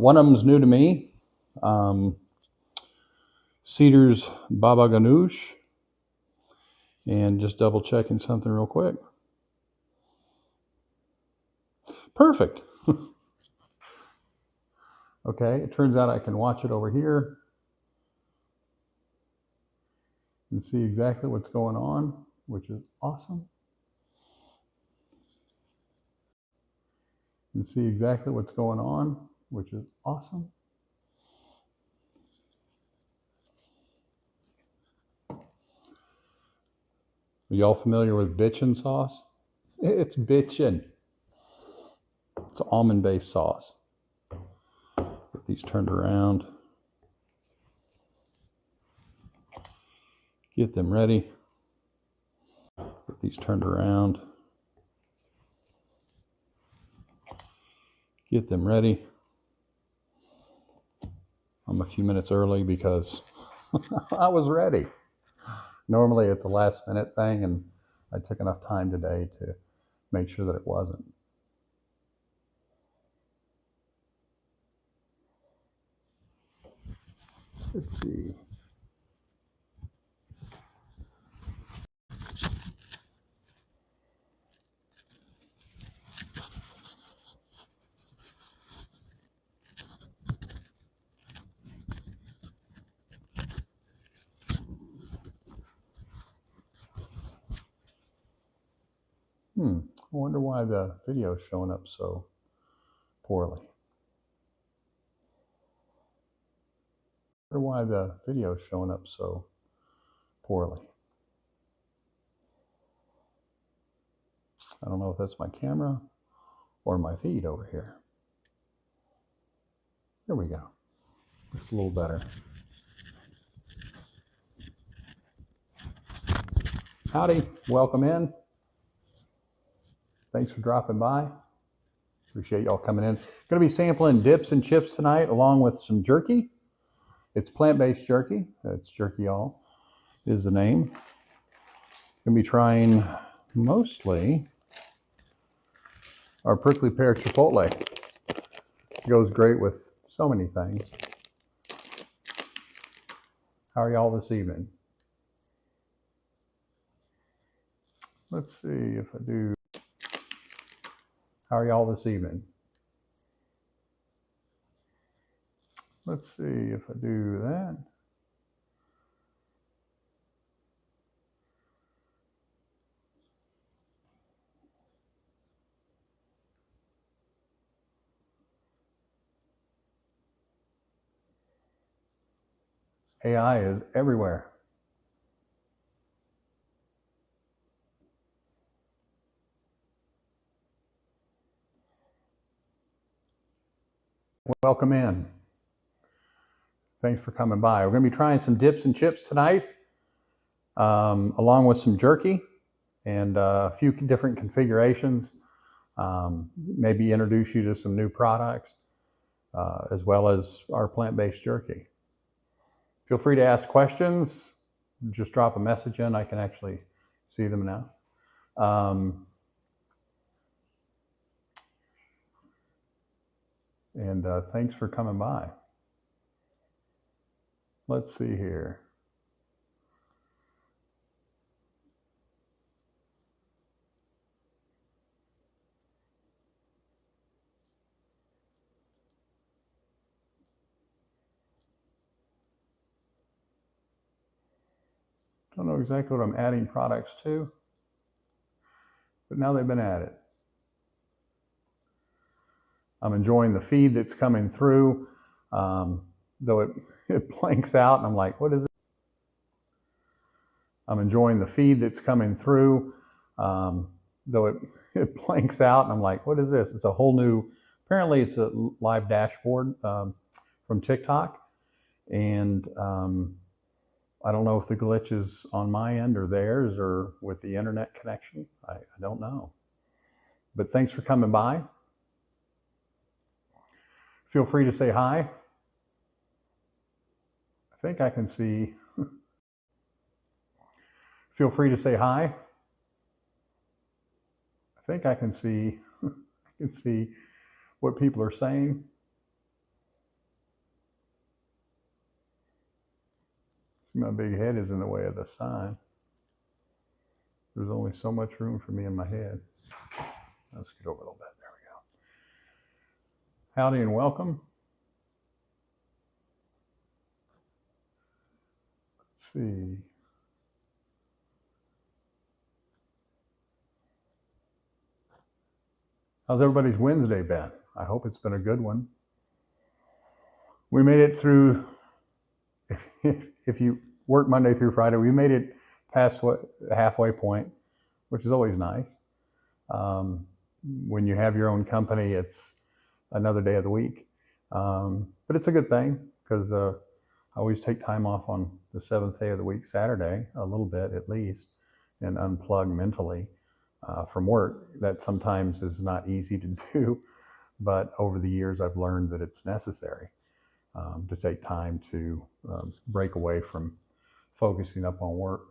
One of them's new to me. Cedar's Baba Ganoush. And just double checking something real quick. Perfect. Okay, it turns out I can watch it over here and see exactly what's going on, which is awesome. And see exactly what's going on, which is awesome. Are y'all familiar with bitchin sauce? It's bitchin. It's almond-based sauce. Get these turned around. Get them ready. Get these turned around. Get them ready. I'm a few minutes early because I was ready. Normally it's a last minute thing, and I took enough time today to make sure that it wasn't. Let's see. I wonder why the video is showing up so poorly. I wonder why the video is showing up so poorly. I don't know if that's my camera or my feed over here. There we go. It's a little better. Howdy, welcome in. Thanks for dropping by. Appreciate y'all coming in. Going to be sampling dips and chips tonight along with some jerky. It's plant-based jerky. It's Jerky All is the name. Going to be trying mostly our prickly pear Chipotle. It goes great with so many things. How are y'all this evening? Let's see if I do. How are y'all this evening? Let's see if I do that. AI is everywhere. Welcome in. Thanks for coming by. We're going to be trying some dips and chips tonight, along with some jerky and a few different configurations. Maybe introduce you to some new products, as well as our plant-based jerky. Feel free to ask questions. Just drop a message in. I can actually see them now. And thanks for coming by. Let's see here. Don't know exactly what I'm adding products to, but now they've been added. I'm enjoying the feed that's coming through, though it blanks out, and I'm like, what is it? I'm enjoying the feed that's coming through, though it blanks out, and I'm like, what is this? It's a whole new, apparently it's a live dashboard from TikTok, and I don't know if the glitch is on my end or theirs or with the internet connection. I don't know. But thanks for coming by. Feel free to say hi. I think I can see. Feel free to say hi. I think I can see. I can see what people are saying. See, my big head is in the way of the sign. There's only so much room for me in my head. Let's get over a little bit. There we go. Howdy and welcome. Let's see. How's everybody's Wednesday been? I hope it's been a good one. We made it through, if you work Monday through Friday, we made it past the halfway point, which is always nice. When you have your own company, it's another day of the week. But it's a good thing because I always take time off on the 7th day of the week, Saturday, a little bit at least, and unplug mentally from work. That sometimes is not easy to do, but over the years I've learned that it's necessary to take time to break away from focusing up on work.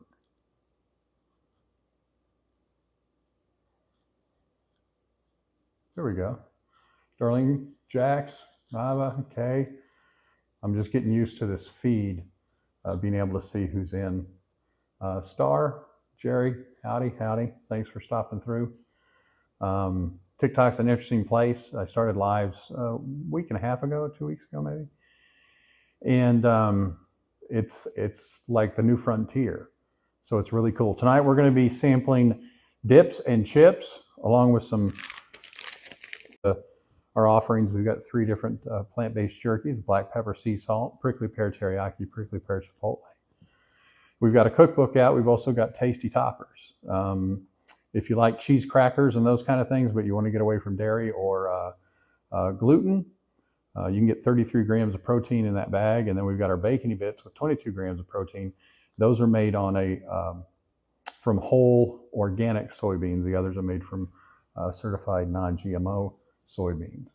There we go. Darlene, Jax, Nava, Kay. I'm just getting used to this feed, being able to see who's in. Star, Jerry, howdy. Thanks for stopping through. TikTok's an interesting place. I started lives a week and a half ago, 2 weeks ago maybe. And it's like the new frontier. So it's really cool. Tonight we're going to be sampling dips and chips along with some our offerings. We've got 3 different plant-based jerkies: black pepper, sea salt, prickly pear teriyaki, prickly pear chipotle. We've got a cookbook out. We've also got tasty toppers. If you like cheese crackers and those kind of things, but you want to get away from dairy or gluten, you can get 33 grams of protein in that bag. And then we've got our Bacony bits with 22 grams of protein. Those are made on from whole organic soybeans. The others are made from certified non-GMO soybeans.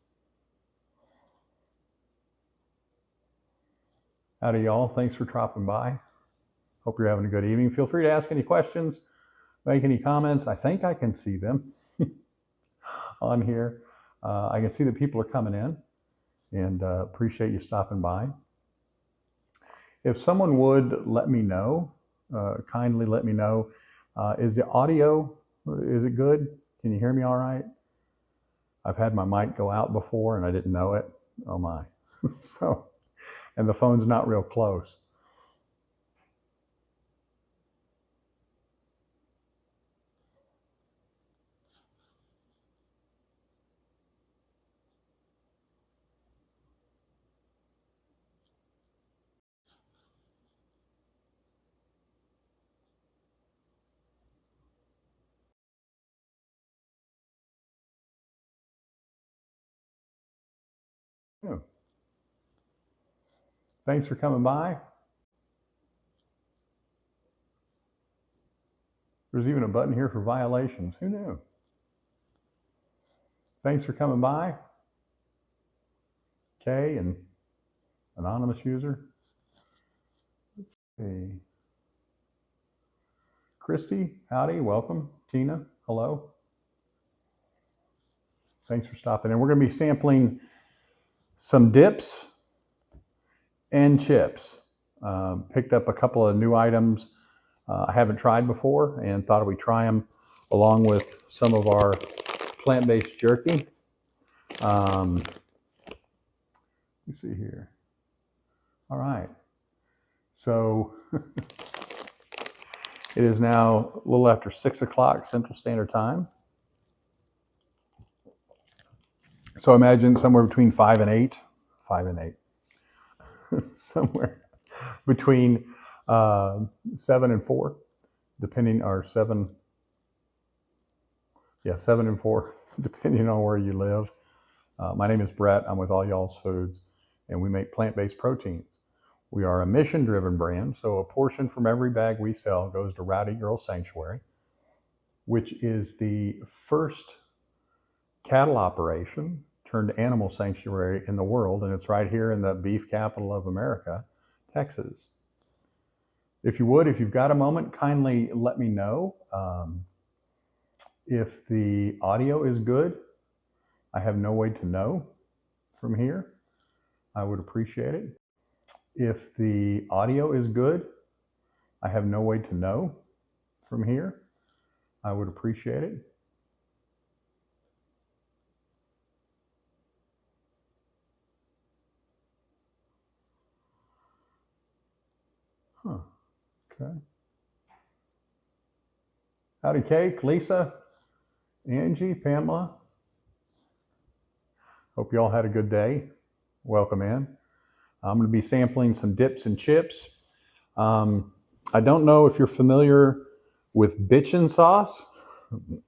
Howdy, y'all. Thanks for dropping by. Hope you're having a good evening. Feel free to ask any questions, make any comments. I think I can see them on here. I can see that people are coming in, and appreciate you stopping by. If someone would let me know, kindly let me know, is the audio, is it good? Can you hear me all right? I've had my mic go out before and I didn't know it. Oh my. So, and the phone's not real close. Yeah. Thanks for coming by. There's even a button here for violations. Who knew? Thanks for coming by. Kay and anonymous user. Let's see. Christy, howdy, welcome. Tina, hello. Thanks for stopping in. We're going to be sampling some dips and chips. Picked up a couple of new items I haven't tried before and thought we'd try them along with some of our plant-based jerky. Let me see here. All right. So it is now a little after 6 o'clock Central Standard Time. So imagine somewhere between 5 and 8, somewhere between 7 and 4, depending, or 7 and 4, depending on where you live. My name is Brett. I'm with All Y'all's Foods, and we make plant-based proteins. We are a mission-driven brand, so a portion from every bag we sell goes to Rowdy Girl Sanctuary, which is the first cattle operation turned animal sanctuary in the world, and it's right here in the beef capital of America, Texas. If you would, if you've got a moment, kindly let me know if the audio is good. I have no way to know from here. I would appreciate it. If the audio is good, I have no way to know from here, I would appreciate it. Huh. Okay. Howdy, Cake, Lisa, Angie, Pamela. Hope you all had a good day. Welcome in. I'm going to be sampling some dips and chips. I don't know if you're familiar with bitchin' sauce.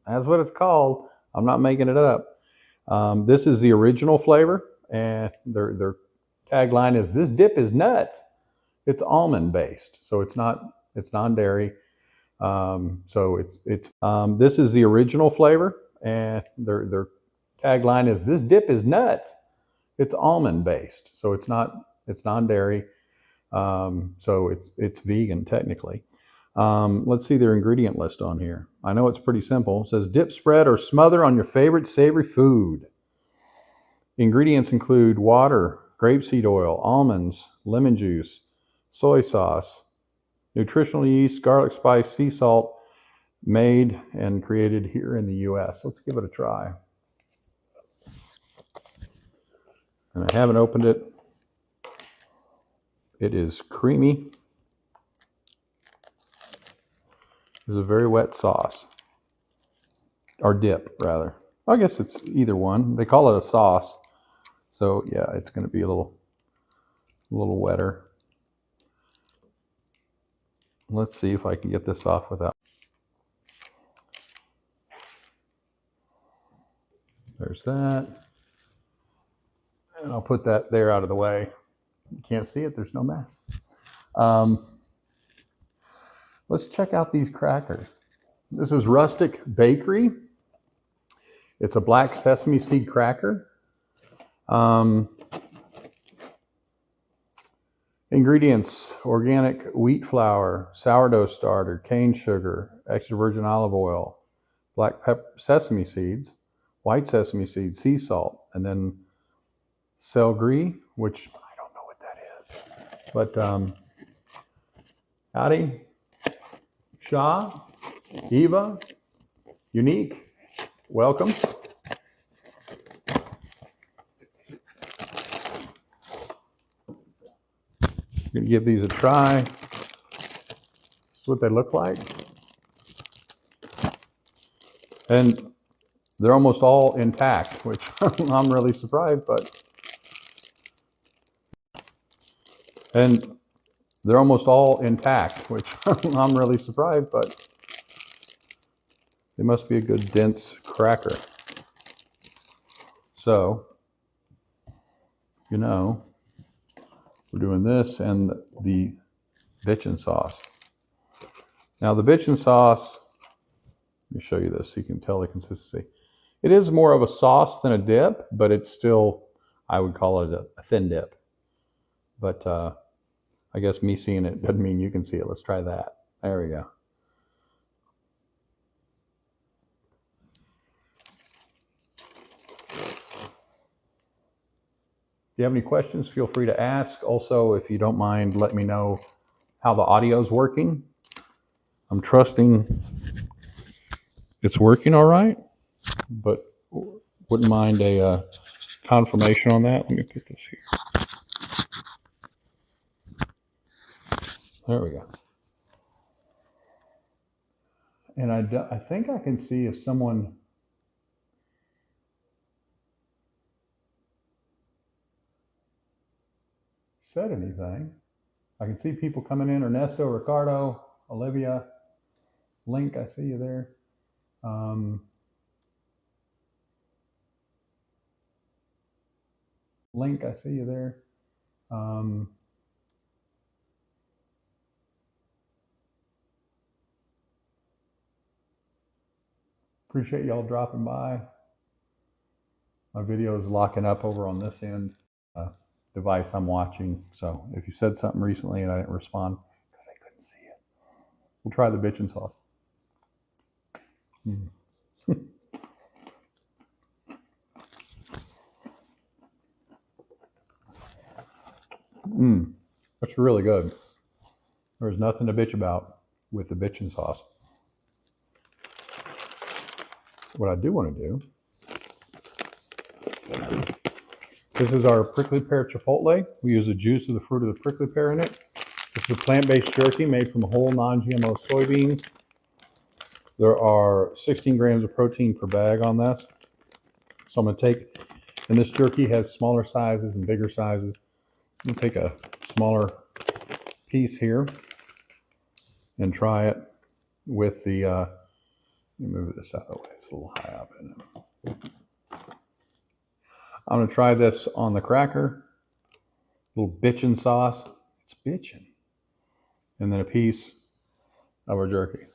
That's what it's called. I'm not making it up. This is the original flavor, and their tagline is, "This dip is nuts." It's almond-based, so it's non-dairy. This is the original flavor, and their tagline is, "This dip is nuts." It's almond-based, so it's non-dairy. So it's vegan technically. Let's see their ingredient list on here. I know it's pretty simple. It says dip, spread, or smother on your favorite savory food. Ingredients include water, grapeseed oil, almonds, lemon juice, soy sauce, nutritional yeast, garlic spice, sea salt, made and created here in the US. Let's give it a try. And I haven't opened it. It is creamy. It's a very wet sauce, or dip rather. I guess it's either one. They call it a sauce, so yeah, it's going to be a little wetter. Let's see if I can get this off without. There's that, and I'll put that there out of the way. You can't see it. There's no mess. Let's check out these crackers. This is Rustic Bakery. It's a black sesame seed cracker. Ingredients: organic wheat flour, sourdough starter, cane sugar, extra virgin olive oil, black sesame seeds, white sesame seeds, sea salt, and then celery, which I don't know what that is. But howdy, Shah, Eva, Unique, welcome. I'm gonna give these a try. This is what they look like. And they're almost all intact, which I'm really surprised, but. And they're almost all intact, which I'm really surprised, but they must be a good dense cracker. So, you know, we're doing this and the bitchin' sauce. Now the bitchin' sauce, let me show you this so you can tell the consistency. It is more of a sauce than a dip, but it's still, I would call it a thin dip. But I guess me seeing it doesn't mean you can see it. Let's try that. There we go. If you have any questions, feel free to ask. Also, if you don't mind, let me know how the audio is working. I'm trusting it's working all right, but wouldn't mind a confirmation on that. Let me put this here. There we go. And I think I can see if someone said anything. I can see people coming in. Ernesto, Ricardo, Olivia, Link, I see you there. Link, I see you there. Appreciate y'all dropping by. My video is locking up over on this end device I'm watching. So if you said something recently and I didn't respond because I couldn't see it, we'll try the bitchin' sauce. That's really good. There's nothing to bitch about with the bitchin' sauce. What I do want to do, this is our prickly pear chipotle. We use the juice of the fruit of the prickly pear in it. This is a plant-based jerky made from whole non-GMO soybeans. There are 16 grams of protein per bag on this. So I'm going to take, and this jerky has smaller sizes and bigger sizes. I'm going to take a smaller piece here and try it with the, let me move this out of the way, it's a little high up in it. I'm going to try this on the cracker, a little bitchin' sauce, it's bitchin', and then a piece of our jerky.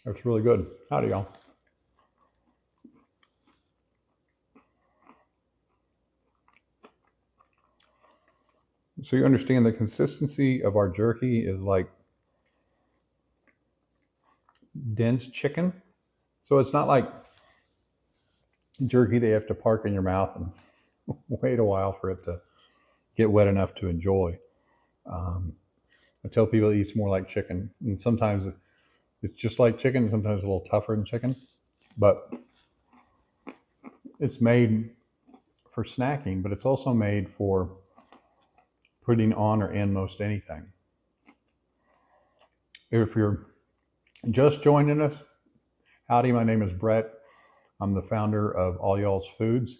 That's really good. Howdy, y'all. So you understand the consistency of our jerky is like dense chicken. So it's not like jerky that you have to park in your mouth and wait a while for it to get wet enough to enjoy. I tell people it eats more like chicken, and sometimes it's just like chicken, sometimes a little tougher than chicken, but it's made for snacking, but it's also made for putting on or in most anything. If you're just joining us, howdy, my name is Brett. I'm the founder of All Y'all's Foods.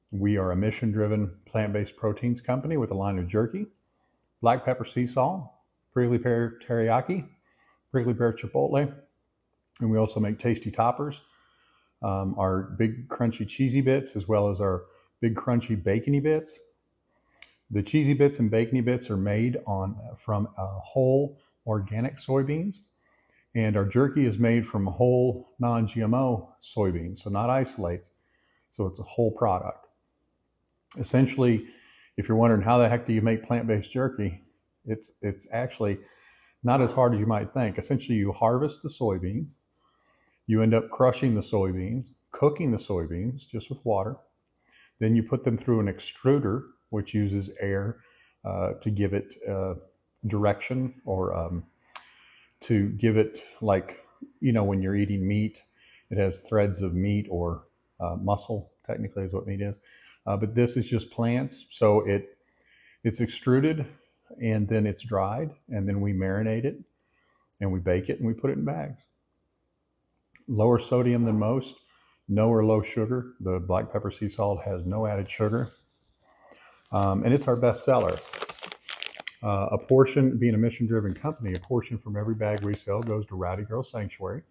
We are a mission-driven plant-based proteins company with a line of jerky, black pepper sea salt, prickly pear teriyaki, prickly pear chipotle, and we also make tasty toppers. Our big crunchy cheesy bits, as well as our big crunchy bacony bits. The cheesy bits and bacony bits are made from whole organic soybeans, and our jerky is made from whole non-GMO soybeans, so not isolates. So it's a whole product. Essentially, if you're wondering how the heck do you make plant-based jerky, it's actually not as hard as you might think. Essentially, you harvest the soybeans, you end up crushing the soybeans, cooking the soybeans just with water. Then you put them through an extruder, which uses air to give it direction, or to give it, like, you know, when you're eating meat, it has threads of meat, or muscle, technically is what meat is. But this is just plants. So it's extruded, and then it's dried, and then we marinate it, and we bake it, and we put it in bags. Lower sodium than most, no or low sugar. The black pepper sea salt has no added sugar. And it's our best seller. A portion, being a mission-driven company, a portion from every bag we sell goes to Rowdy Girl Sanctuary.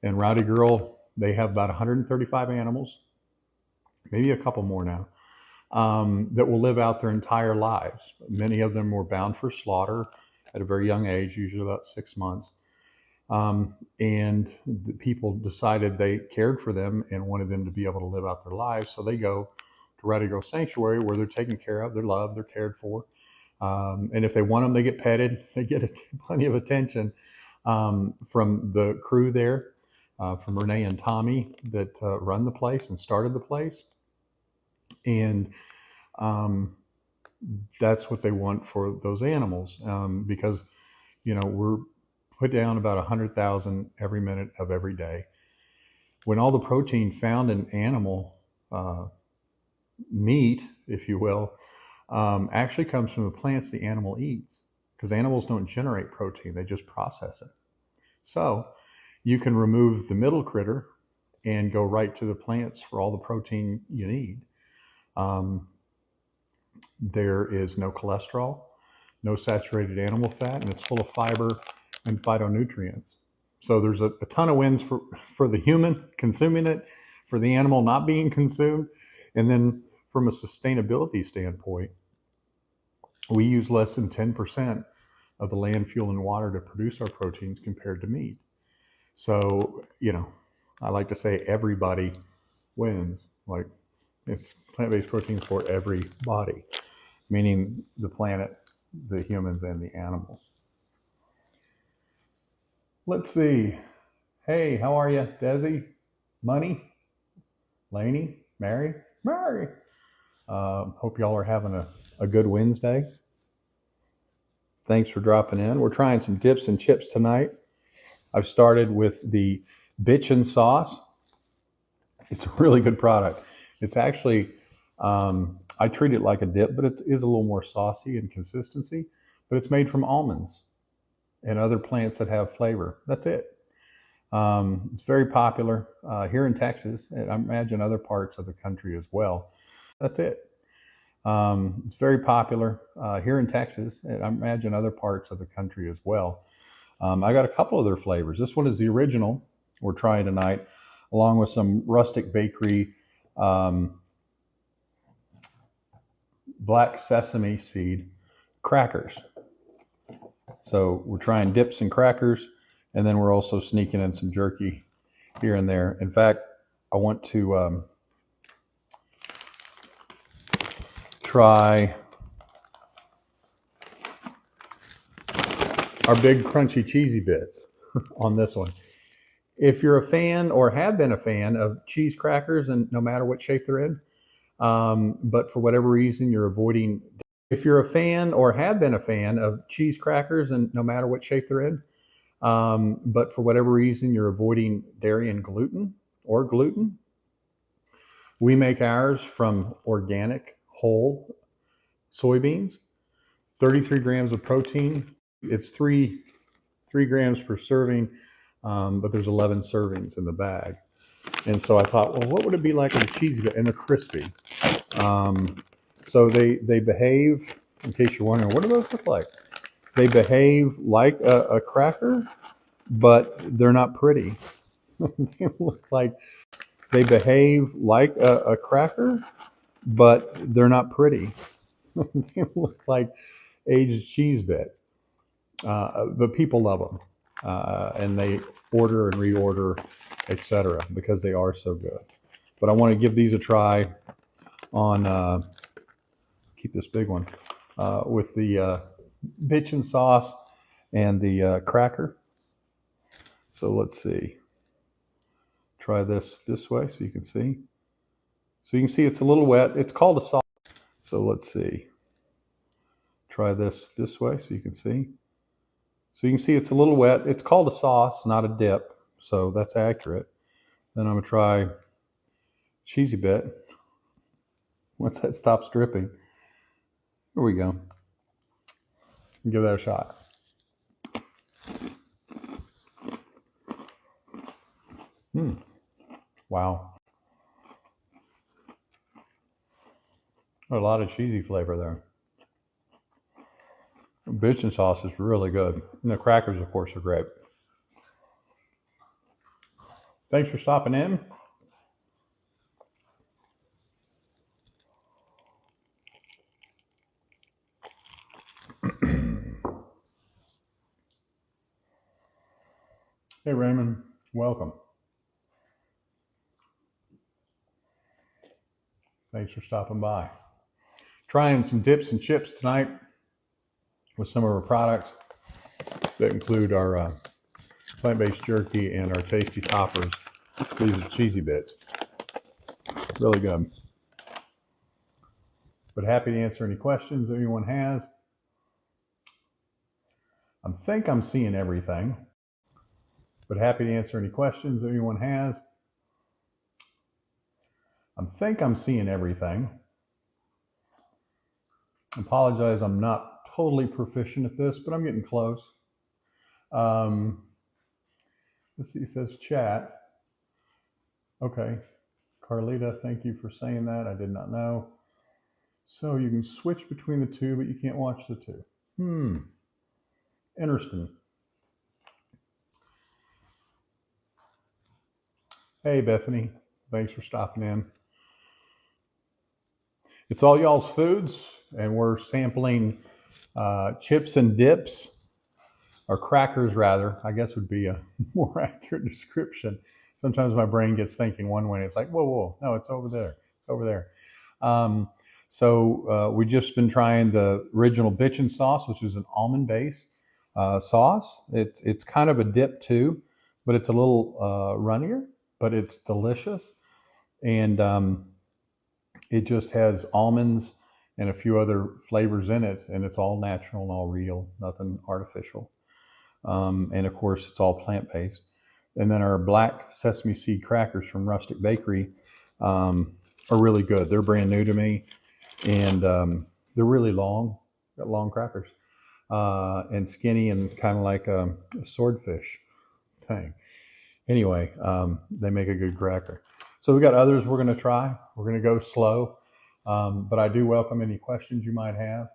And Rowdy Girl, they have about 135 animals, maybe a couple more now, that will live out their entire lives. Many of them were bound for slaughter at a very young age, usually about 6 months. And the people decided they cared for them and wanted them to be able to live out their lives. So they go to Rowdy Girl Sanctuary, where they're taken care of, they're loved, they're cared for. And if they want them, they get petted, they get plenty of attention from the crew there, from Renee and Tommy that run the place and started the place. And that's what they want for those animals, because, you know, we're put down about 100,000 every minute of every day. When all the protein found in animal meat, if you will, actually comes from the plants the animal eats, because animals don't generate protein, they just process it. So you can remove the middle critter and go right to the plants for all the protein you need. There is no cholesterol, no saturated animal fat, and it's full of fiber and phytonutrients. So there's a ton of wins for the human consuming it, for the animal not being consumed, and then from a sustainability standpoint, we use less than 10% of the land, fuel, and water to produce our proteins compared to meat. So, you know, I like to say everybody wins. Like, it's plant-based proteins for everybody, meaning the planet, the humans, and the animals. Let's see. Hey, how are you, Desi? Money, Laney, Mary. Hope y'all are having a good Wednesday. Thanks for dropping in. We're trying some dips and chips tonight. I've started with the bitchin' sauce. It's a really good product. It's actually, I treat it like a dip, but it is a little more saucy in consistency. But it's made from almonds and other plants that have flavor. That's it. It's very popular here in Texas, and I imagine other parts of the country as well. That's it. It's very popular here in Texas, and I imagine other parts of the country as well. I got a couple of their flavors. This one is the original we're trying tonight, along with some rustic bakery black sesame seed crackers. So we're trying dips and crackers, and then we're also sneaking in some jerky here and there. In fact, I want to try our big crunchy cheesy bits on this one. If you're a fan or have been a fan of cheese crackers, and no matter what shape they're in, but for whatever reason you're avoiding, if you're a fan or have been a fan of cheese crackers, and no matter what shape they're in, but for whatever reason you're avoiding dairy and gluten, we make ours from organic whole soybeans, 33 grams of protein. It's three grams per serving, but there's 11 servings in the bag. And so I thought, well, what would it be like with a cheesy bit? And they're crispy. So they behave, in case you're wondering, what do those look like? They behave like a cracker, but they're not pretty. They look like, they behave like a cracker, but they're not pretty. They look like aged cheese bits. But people love them. And they order and reorder, etc., because they are so good. But I want to give these a try on, keep this big one, with the bitchin' sauce and the cracker. So let's see. Try this way so you can see. So you can see it's a little wet. It's called a sauce. So let's see. Try this way so you can see. So you can see it's a little wet. It's called a sauce, not a dip. So that's accurate. Then I'm going to try cheesy bit. Once that stops dripping. Here we go. Give that a shot. Wow. A lot of cheesy flavor there. Bitchin' sauce is really good. And the crackers, of course, are great. Thanks for stopping in. Hey, Raymond. Welcome. Thanks for stopping by. Trying some dips and chips tonight with some of our products that include our plant-based jerky and our tasty toppers. These are cheesy bits. Really good. But happy to answer any questions that anyone has. I think I'm seeing everything. But happy to answer any questions that anyone has. I think I'm seeing everything. Apologize, I'm not totally proficient at this, but I'm getting close. Let's see, it says chat. Okay. Carlita, thank you for saying that. I did not know. So you can switch between the two, but you can't watch the two. Interesting. Hey, Bethany. Thanks for stopping in. It's all y'all's foods, and we're sampling chips and dips, or crackers rather, I guess would be a more accurate description. Sometimes my brain gets thinking one way, and it's like, whoa, no, it's over there. It's over there. So we've just been trying the original bitchin' sauce, which is an almond-based sauce. It's kind of a dip too, but it's a little runnier. but it's delicious. And it just has almonds and a few other flavors in it, and it's all natural and all real, nothing artificial. And of course, it's all plant-based. And then our black sesame seed crackers from Rustic Bakery are really good. They're brand new to me, and they're really long, got long crackers, and skinny and kind of like a swordfish thing. Anyway, they make a good cracker. So we got others we're going to try. We're going to go slow, but I do welcome any questions you might have.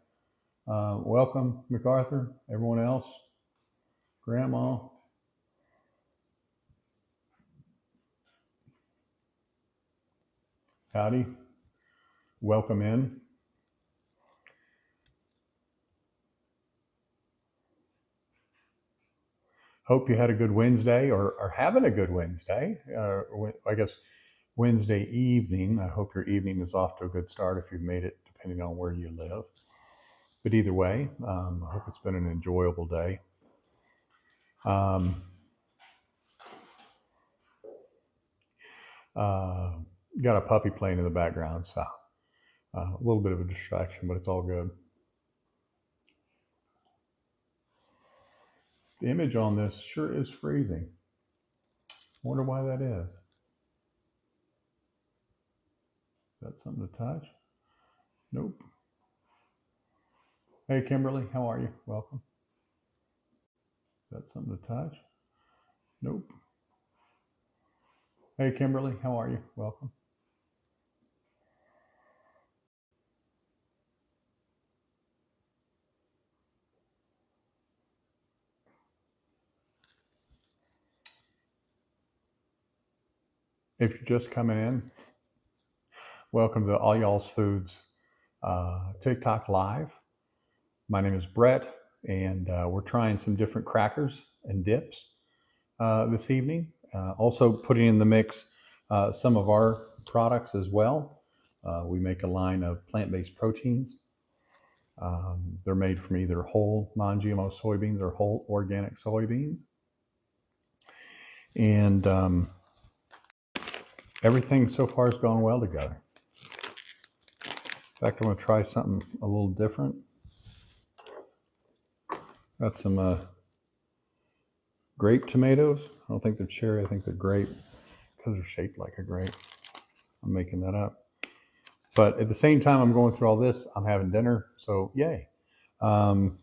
Welcome, MacArthur, everyone else, Grandma. Howdy. Welcome in. Hope you had a good Wednesday or are having a good Wednesday. I guess Wednesday evening. I hope your evening is off to a good start if you've made it, depending on where you live. But either way, I hope it's been an enjoyable day. Got a puppy playing in the background, so a little bit of a distraction, but it's all good. The image on this sure is freezing. I wonder why that is. Is that something to touch? Nope. Hey, Kimberly, how are you? Welcome. Is that something to touch? Nope. Hey, Kimberly, how are you? Welcome. If you're just coming in, welcome to All Y'all's Foods TikTok Live. My name is Brett, and we're trying some different crackers and dips this evening. Also putting in the mix some of our products as well. We make a line of plant-based proteins. They're made from either whole non-GMO soybeans or whole organic soybeans. And everything so far has gone well together. In fact, I'm going to try something a little different. Got some grape tomatoes. I don't think they're cherry. I think they're grape because they're shaped like a grape. I'm making that up. But at the same time I'm going through all this, I'm having dinner, so yay. I'm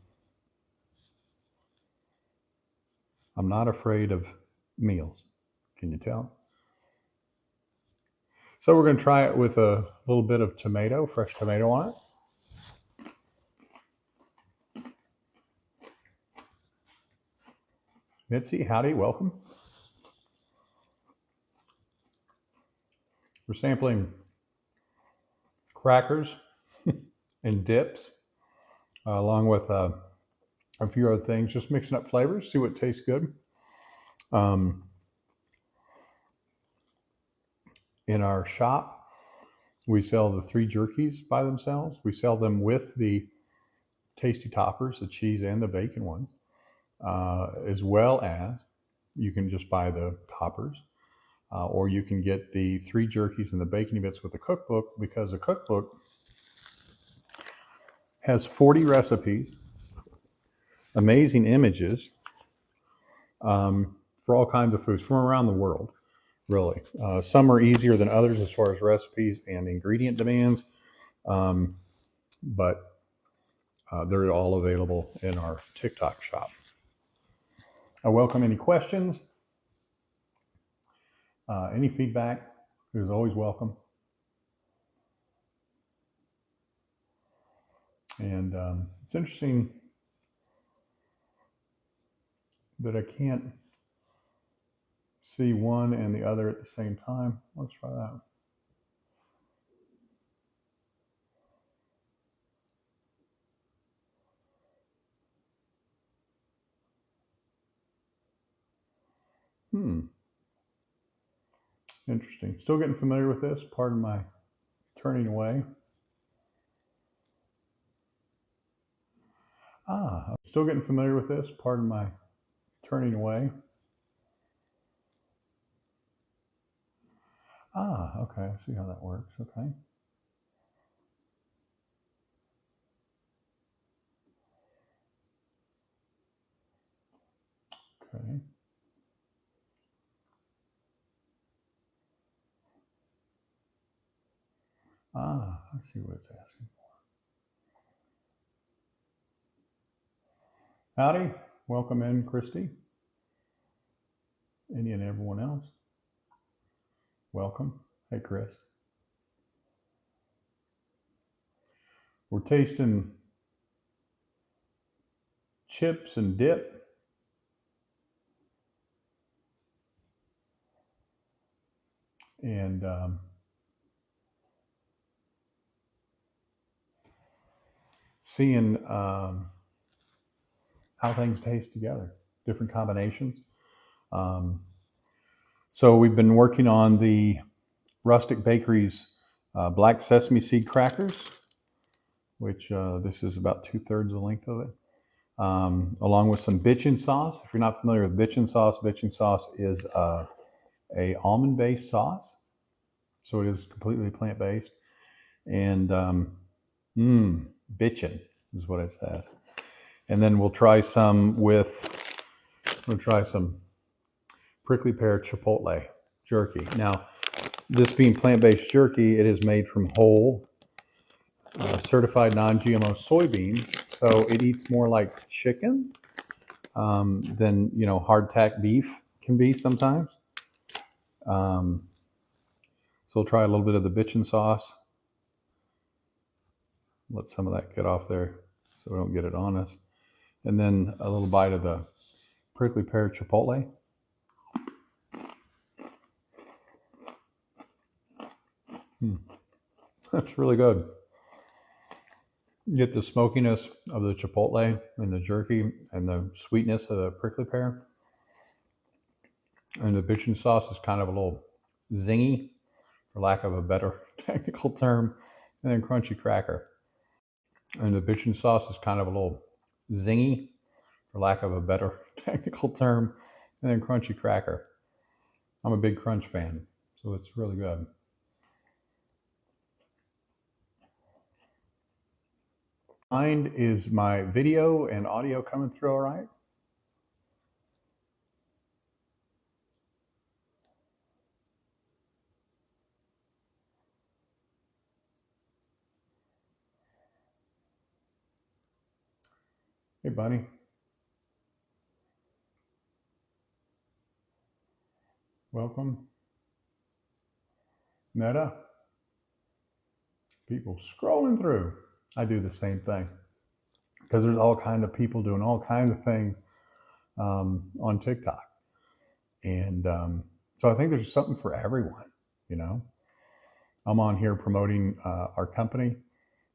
not afraid of meals. Can you tell? So we're going to try it with a little bit of tomato, fresh tomato on it. Mitzi, howdy, welcome. We're sampling crackers and dips, along with a few other things, just mixing up flavors, see what tastes good. In our shop, we sell the 3 jerkies by themselves. We sell them with the tasty toppers, the cheese and the bacon ones, as well as you can just buy the toppers, or you can get the 3 jerkies and the bacon bits with the cookbook, because the cookbook has 40 recipes, amazing images for all kinds of foods from around the world, really. Some are easier than others as far as recipes and ingredient demands, but they're all available in our TikTok shop. I welcome any questions, any feedback is always welcome. And it's interesting that I can't see one and the other at the same time. Let's try that. Interesting. Still getting familiar with this. Pardon my turning away. Still getting familiar with this. Pardon my turning away. Ah, okay. I see how that works. Okay. Okay. Ah, I see what it's asking. Howdy. Welcome in, Christy. Any and everyone else. Welcome. Hey, Chris. We're tasting chips and dip. And seeing how things taste together, different combinations. So we've been working on the Rustic Bakery's black sesame seed crackers, which this is about 2/3 the length of it, along with some bitchin sauce. If you're not familiar with bitchin sauce is a almond-based sauce, so it is completely plant-based. And bitchin is what it says. And then we'll try some prickly pear chipotle jerky. Now, this being plant-based jerky, it is made from whole, certified non-GMO soybeans, so it eats more like chicken than hardtack beef can be sometimes. So we'll try a little bit of the bitchin sauce. Let some of that get off there so we don't get it on us. And then a little bite of the prickly pear chipotle. That's really good. You get the smokiness of the chipotle and the jerky and the sweetness of the prickly pear. And the bitchin sauce is kind of a little zingy, for lack of a better technical term, and then crunchy cracker. And the bitchin sauce is kind of a little zingy, for lack of a better technical term, and then crunchy cracker. I'm a big crunch fan, so it's really good. Is my video and audio coming through all right? Hey, buddy. Welcome. Netta. People scrolling through. I do the same thing because there's all kinds of people doing all kinds of things on TikTok. And so I think there's something for everyone, I'm on here promoting our company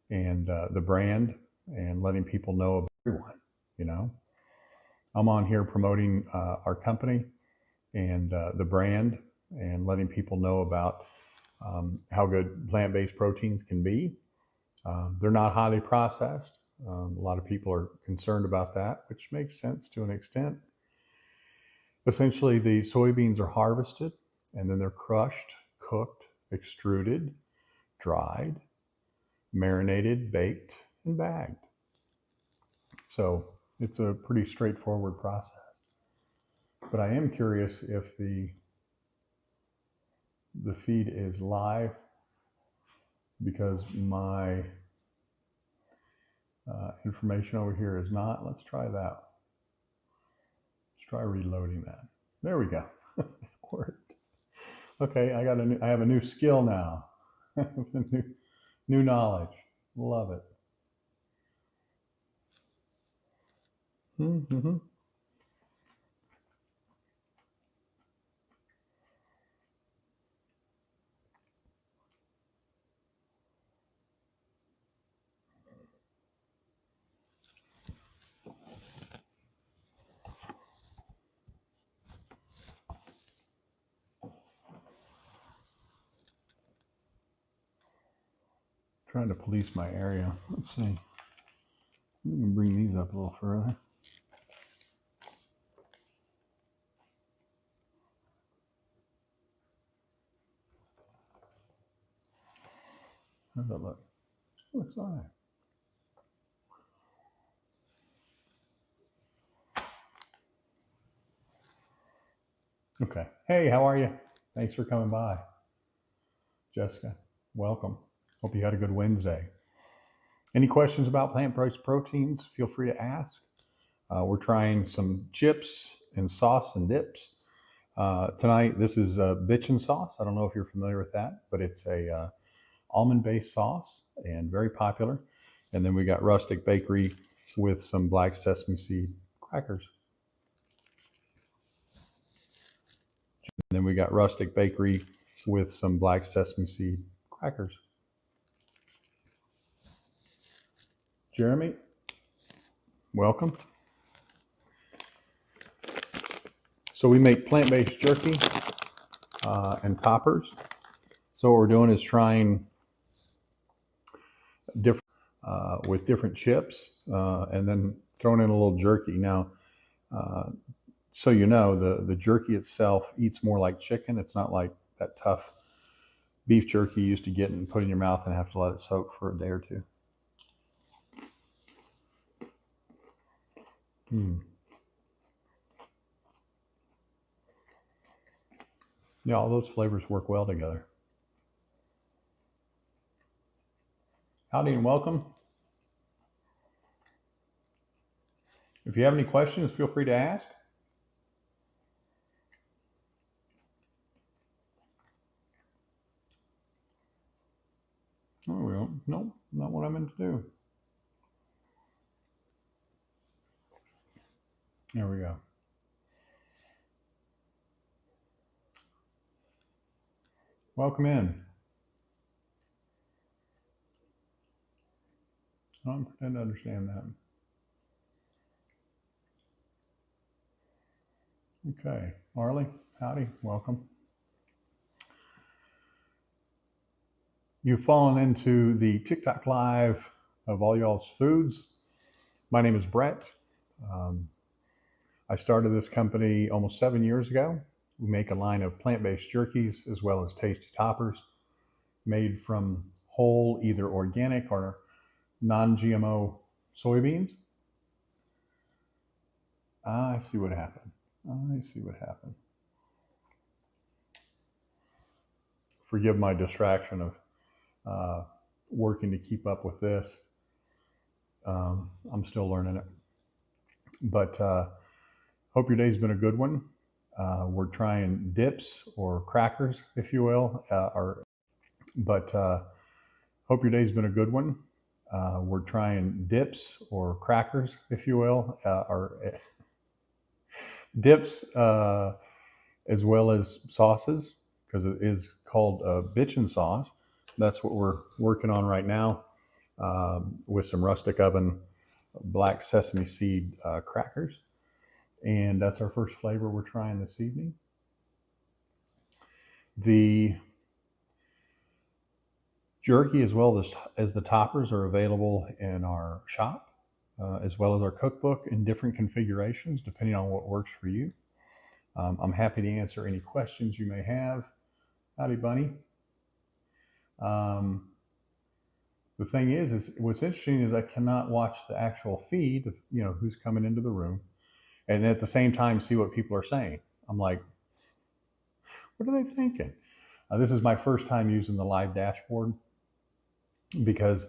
and the brand and letting people know about everyone, I'm on here promoting our company and the brand and letting people know about how good plant-based proteins can be. They're not highly processed. A lot of people are concerned about that, which makes sense to an extent. Essentially, the soybeans are harvested and then they're crushed, cooked, extruded, dried, marinated, baked, and bagged. So it's a pretty straightforward process. But I am curious if the feed is live, because my information over here is not. Let's try that. Let's try reloading that. There we go. It worked. Okay, I have a new skill now. new knowledge. Love it. Mm-hmm. Trying to police my area. Let's see. We can bring these up a little further. How does that look? It looks all right. Okay. Hey, how are you? Thanks for coming by. Jessica, welcome. Hope you had a good Wednesday. Any questions about plant-based proteins, feel free to ask. We're trying some chips and sauce and dips. Tonight, this is bitchin sauce. I don't know if you're familiar with that, but it's a almond-based sauce and very popular. And then we got rustic bakery with some black sesame seed crackers. And then we got rustic bakery with some black sesame seed crackers. Jeremy, welcome. So we make plant-based jerky and toppers. So what we're doing is trying different with different chips and then throwing in a little jerky. Now, so you know, the jerky itself eats more like chicken. It's not like that tough beef jerky you used to get and put in your mouth and have to let it soak for a day or two. Yeah, all those flavors work well together. Howdy and welcome. If you have any questions, feel free to ask. Oh, we don't. Nope, not what I meant to do. There we go. Welcome in. I don't pretend to understand that. Okay, Marley, howdy, welcome. You've fallen into the TikTok live of all y'all's foods. My name is Brett. I started this company almost 7 years ago. We make a line of plant-based jerkies as well as tasty toppers made from whole, either organic or non-GMO soybeans. I see what happened. I see what happened. Forgive my distraction of working to keep up with this. I'm still learning it. But hope your day's been a good one. We're trying dips or crackers, if you will. Hope your day's been a good one. We're trying dips or crackers, if you will, dips as well as sauces, because it is called bitchin sauce. That's what we're working on right now with some rustic oven black sesame seed crackers. And that's our first flavor we're trying this evening. The jerky as well as the toppers are available in our shop, as well as our cookbook in different configurations, depending on what works for you. I'm happy to answer any questions you may have. Howdy, Bunny. The thing is what's interesting is I cannot watch the actual feed of, you know, who's coming into the room, and at the same time see what people are saying. I'm like, what are they thinking? This is my first time using the live dashboard, because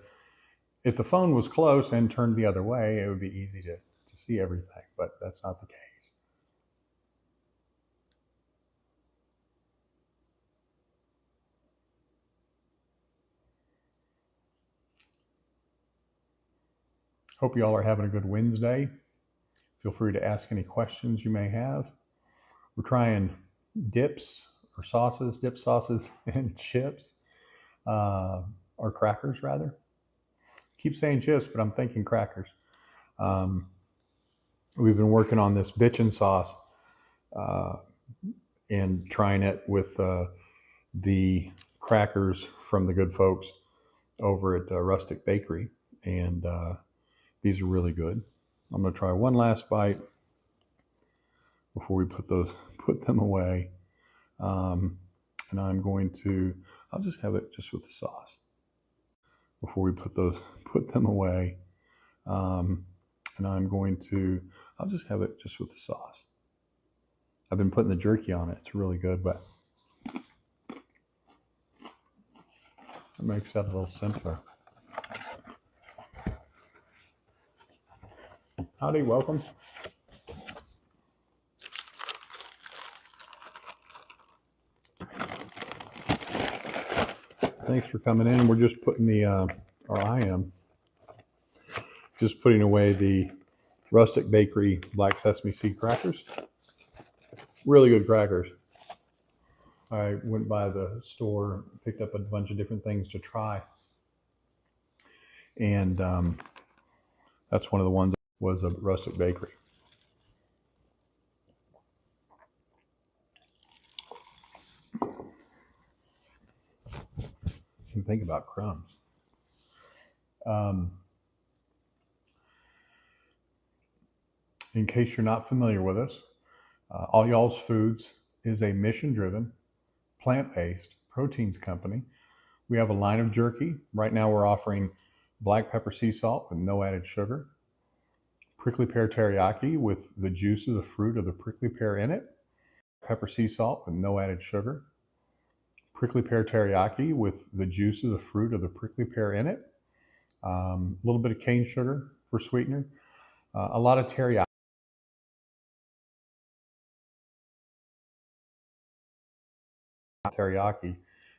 if the phone was close and turned the other way, it would be easy to see everything, but that's not the case. Hope you all are having a good Wednesday. Feel free to ask any questions you may have. We're trying dips or sauces, dip sauces and chips, or crackers rather. Keep saying chips, but I'm thinking crackers. We've been working on this bitchin sauce and trying it with the crackers from the good folks over at Rustic Bakery, and these are really good. I'm going to try one last bite before we put them away, and I'll just have it just with the sauce. before we put them away. And I'll just have it just with the sauce. I've been putting the jerky on it. It's really good, but it makes that a little simpler. Howdy, welcome. Thanks for coming in. We're just putting I am just putting away the Rustic Bakery black sesame seed crackers. Really good crackers. I went by the store, picked up a bunch of different things to try. And that's one of the ones that was a Rustic Bakery. And think about crumbs. In case you're not familiar with us, All Y'all's Foods is a mission-driven, plant-based proteins company. We have a line of jerky. Right now we're offering black pepper sea salt with no added sugar, prickly pear teriyaki with the juice of the fruit of the prickly pear in it, pepper sea salt with no added sugar, prickly pear teriyaki with the juice of the fruit of the prickly pear in it, a little bit of cane sugar for sweetener, a lot of teriyaki.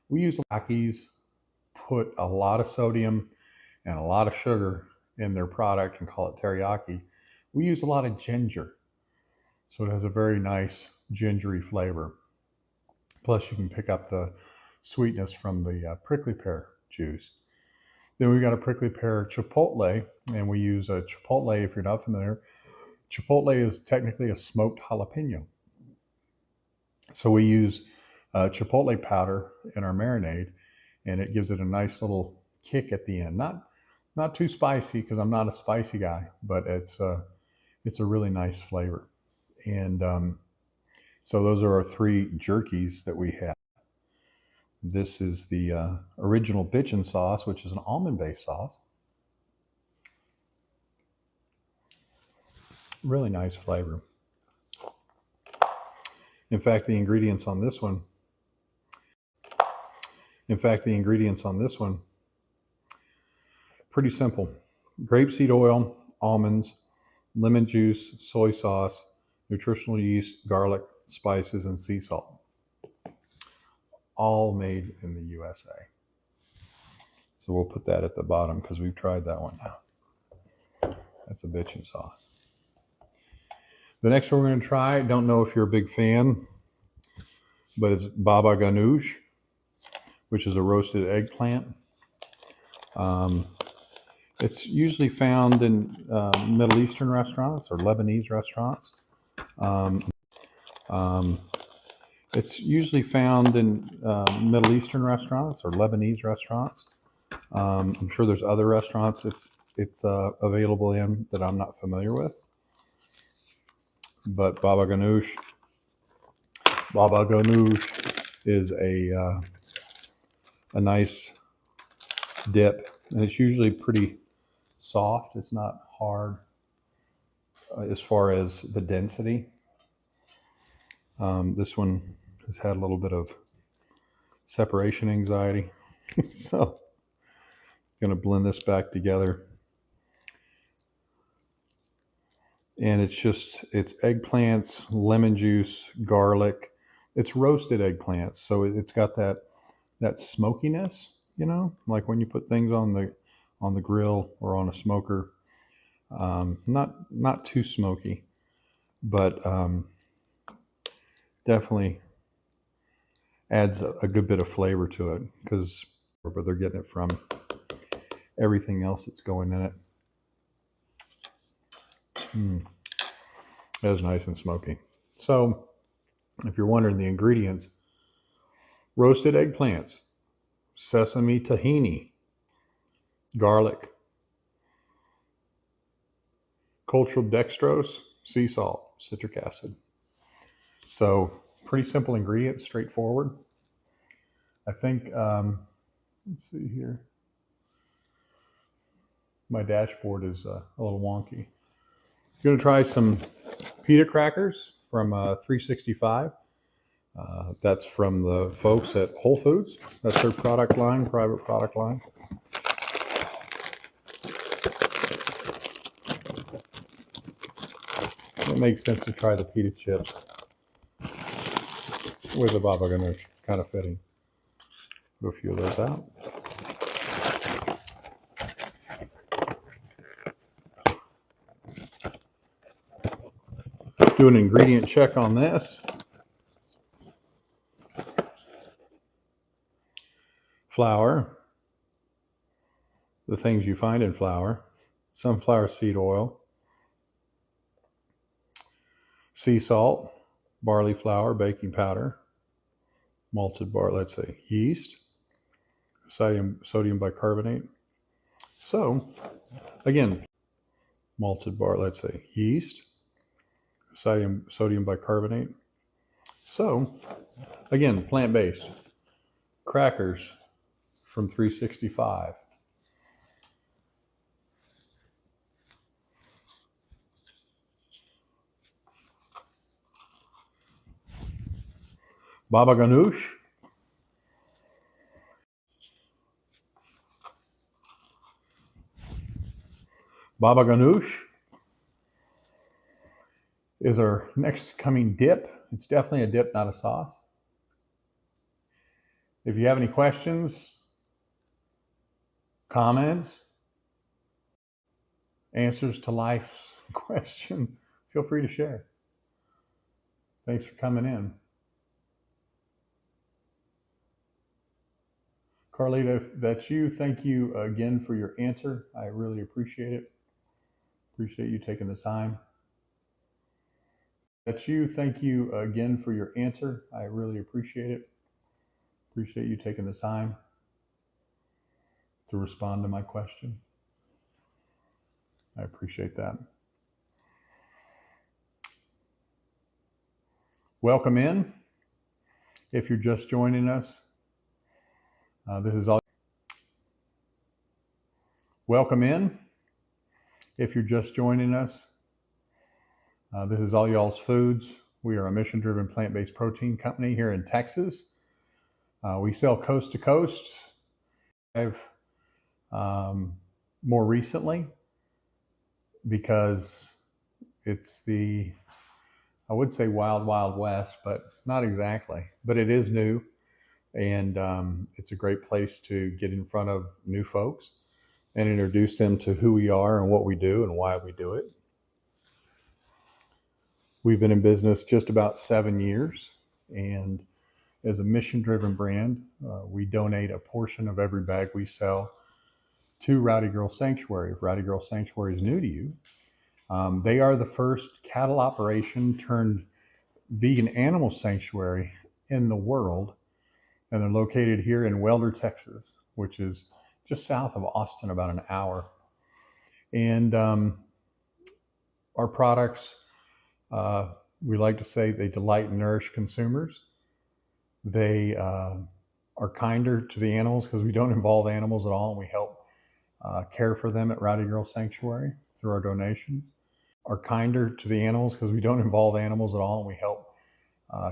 We use teriyakis, put a lot of sodium and a lot of sugar in their product and call it teriyaki. We use a lot of ginger, so it has a very nice gingery flavor. Plus you can pick up the sweetness from the prickly pear juice. Then we got a prickly pear chipotle, and we use a chipotle. If you're not familiar, chipotle is technically a smoked jalapeno. So we use chipotle powder in our marinade, and it gives it a nice little kick at the end. Not too spicy, because I'm not a spicy guy, but it's a really nice flavor. And so those are our three jerkies that we have. This is the original bitchin' sauce, which is an almond-based sauce. Really nice flavor. In fact, the ingredients on this one, pretty simple. Grapeseed oil, almonds, lemon juice, soy sauce, nutritional yeast, garlic, spices, and sea salt. All made in the USA. So we'll put that at the bottom because we've tried that one now. That's a bitchin' sauce. The next one we're going to try, don't know if you're a big fan, but it's baba ganoush, which is a roasted eggplant. It's usually found in Middle Eastern restaurants or Lebanese restaurants. It's usually found in Middle Eastern restaurants or Lebanese restaurants. I'm sure there's other restaurants it's available in that I'm not familiar with. But baba ganoush is a nice dip, and it's usually pretty soft. It's not hard as far as the density. This one has had a little bit of separation anxiety. So I'm going to blend this back together. And it's eggplants, lemon juice, garlic. It's roasted eggplants, so it's got that smokiness, you know, like when you put things on the grill or on a smoker. Not too smoky, but definitely adds a good bit of flavor to it, but they're getting it from everything else that's going in it. That was nice and smoky. So if you're wondering the ingredients, roasted eggplants, sesame tahini, garlic, cultured dextrose, sea salt, citric acid. So pretty simple ingredients, straightforward. I think, let's see here. My dashboard is a little wonky. I'm going to try some pita crackers from 365. That's from the folks at Whole Foods. That's their product line, private product line. It makes sense to try the pita chips with the baba ganoush. Kind of fitting. Put a few of those out. Do an ingredient check on this. Flour, the things you find in flour, sunflower seed oil, sea salt, barley flour, baking powder, malted barley, let's say yeast, sodium bicarbonate. So again, malted barley, let's say yeast, sodium bicarbonate. So again, plant-based. Crackers from 365. Baba ganoush. Baba ganoush is our next coming dip. It's definitely a dip, not a sauce. If you have any questions, comments, answers to life's question, feel free to share. Thanks for coming in. Carlita, if that's you, thank you again for your answer. I really appreciate it. Appreciate you taking the time. That's you, thank you again for your answer. I really appreciate it. Appreciate you taking the time to respond to my question. I appreciate that. Welcome in. If you're just joining us, this is all. Welcome in. If you're just joining us, this is All Y'all's Foods. We are a mission-driven plant-based protein company here in Texas. We sell coast to coast. I've more recently, because it's the, I would say wild, wild west, but not exactly. But it is new, and it's a great place to get in front of new folks and introduce them to who we are and what we do and why we do it. We've been in business just about 7 years, and as a mission-driven brand, we donate a portion of every bag we sell to Rowdy Girl Sanctuary. If Rowdy Girl Sanctuary is new to you, they are the first cattle operation turned vegan animal sanctuary in the world, and they're located here in Welder, Texas, which is just south of Austin, about an hour. And our products, we like to say, they delight and nourish consumers. They are kinder to the animals because we don't involve animals at all, and we help care for them at Rowdy Girl Sanctuary through our donations. Are kinder to the animals because we don't involve animals at all, and we help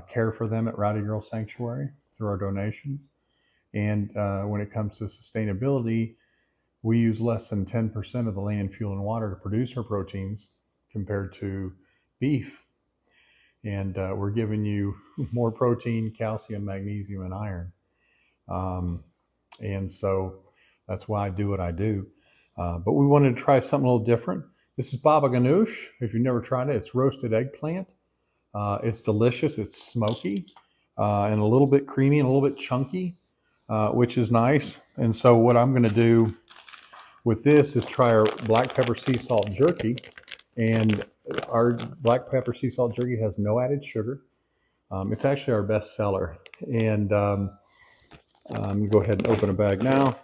care for them at Rowdy Girl Sanctuary through our donations. And when it comes to sustainability, we use less than 10% of the land, fuel, and water to produce our proteins compared to beef. And we're giving you more protein, calcium, magnesium, and iron. And so that's why I do what I do. But we wanted to try something a little different. This is baba ganoush. If you've never tried it, it's roasted eggplant. It's delicious. It's smoky and a little bit creamy and a little bit chunky, which is nice. And so what I'm going to do with this is try our black pepper sea salt jerky. And our black pepper sea salt jerky has no added sugar. It's actually our best seller. And I'm going to go ahead and open a bag now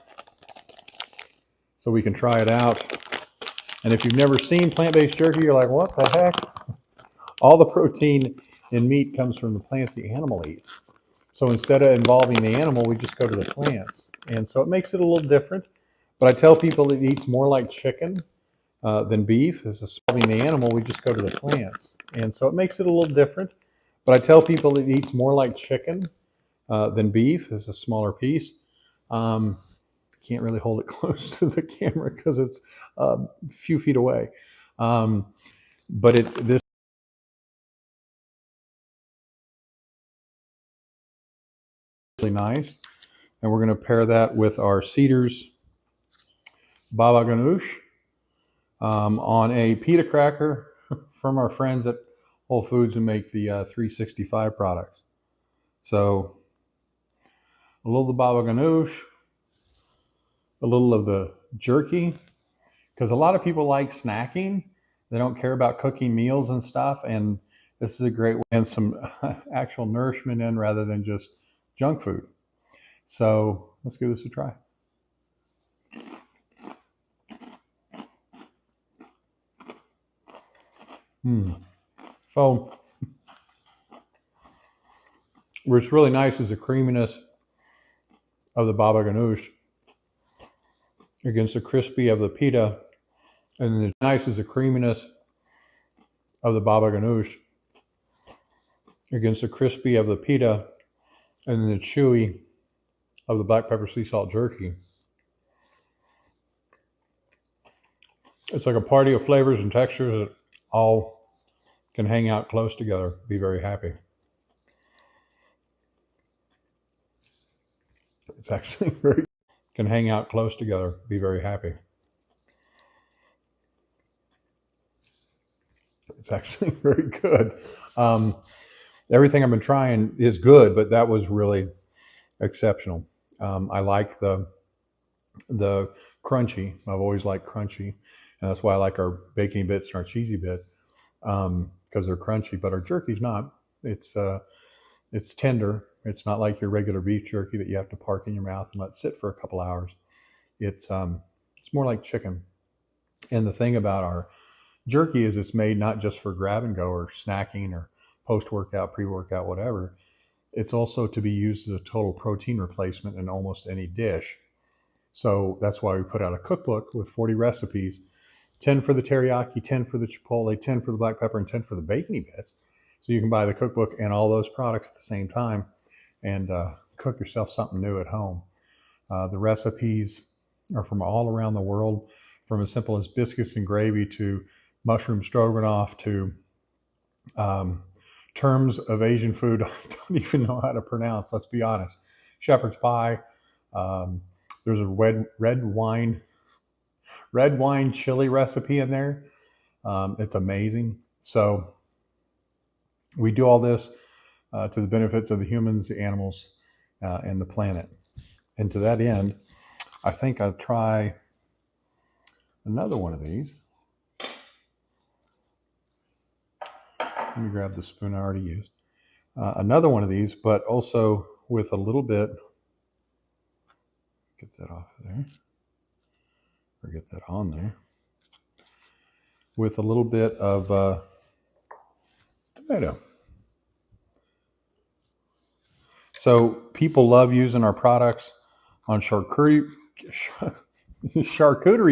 so we can try it out. And if you've never seen plant-based jerky, you're like, what the heck? All the protein in meat comes from the plants the animal eats. So instead of involving the animal, we just go to the plants. And so it makes it a little different. But I tell people it eats more like chicken than beef. As a solving the animal, we just go to the plants. And so it makes it a little different. But I tell people it eats more like chicken than beef. As a smaller piece. Can't really hold it close to the camera because it's a few feet away. But it's this really nice. And we're going to pair that with our Cedars baba ganoush on a pita cracker from our friends at Whole Foods who make the 365 products. So a little of the baba ganoush, a little of the jerky, because a lot of people like snacking. They don't care about cooking meals and stuff, and this is a great way and some actual nourishment in rather than just junk food. So let's give this a try. So what's really nice is the creaminess of the baba ganoush against the crispy of the pita, and the nice is the creaminess of the baba ganoush against the crispy of the pita, and then the chewy of the black pepper sea salt jerky. It's like a party of flavors and textures that all can hang out close together. Be very happy. It's actually very can hang out close together. Be very happy. It's actually very good. Everything I've been trying is good, but that was really exceptional. I like the crunchy. I've always liked crunchy, and that's why I like our bacony bits and our cheesy bits because they're crunchy. But our jerky's not. It's tender. It's not like your regular beef jerky that you have to park in your mouth and let sit for a couple hours. It's more like chicken. And the thing about our jerky is it's made not just for grab and go or snacking or post-workout, pre-workout, whatever. It's also to be used as a total protein replacement in almost any dish. So that's why we put out a cookbook with 40 recipes, 10 for the teriyaki, 10 for the chipotle, 10 for the black pepper, and 10 for the bacony bits. So you can buy the cookbook and all those products at the same time and cook yourself something new at home. The recipes are from all around the world, from as simple as biscuits and gravy to mushroom stroganoff to terms of Asian food I don't even know how to pronounce, let's be honest. Shepherd's pie. There's a red wine chili recipe in there. It's amazing. So we do all this to the benefits of the humans, the animals, and the planet. And to that end, I think I'll try another one of these. Let me grab the spoon I already used. Another one of these, but also with a little bit, get that off of there, or get that on there, with a little bit of tomato. So people love using our products on charcuterie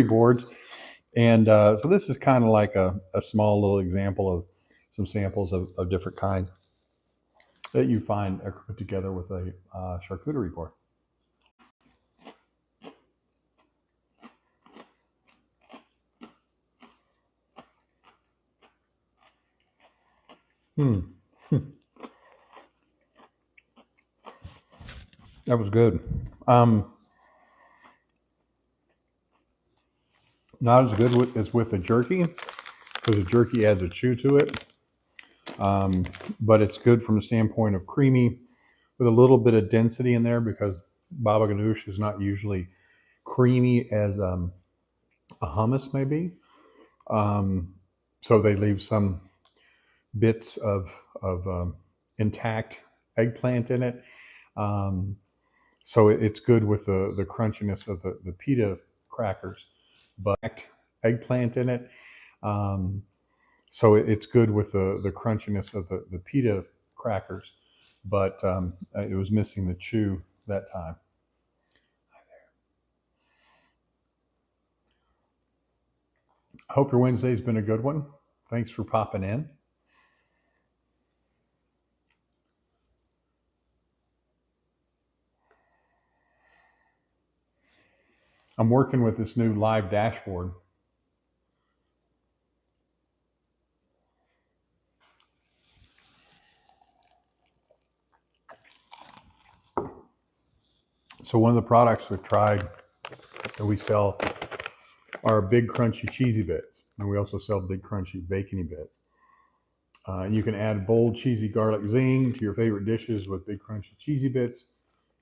boards. And so this is kind of like a small little example of some samples of different kinds that you find are put together with a charcuterie board. That was good. Not as good as with the jerky, because the jerky adds a chew to it. But it's good from the standpoint of creamy with a little bit of density in there, because baba ganoush is not usually creamy as a hummus may be. So they leave some bits of intact eggplant in it. So it's good with the crunchiness of the pita crackers, but eggplant in it. So it's good with the crunchiness of the pita crackers, but it was missing the chew that time. I hope your Wednesday's been a good one. Thanks for popping in. I'm working with this new live dashboard. So one of the products we've tried that we sell are big crunchy cheesy bits, and we also sell big crunchy bacony bits. You can add bold cheesy garlic zing to your favorite dishes with big crunchy cheesy bits.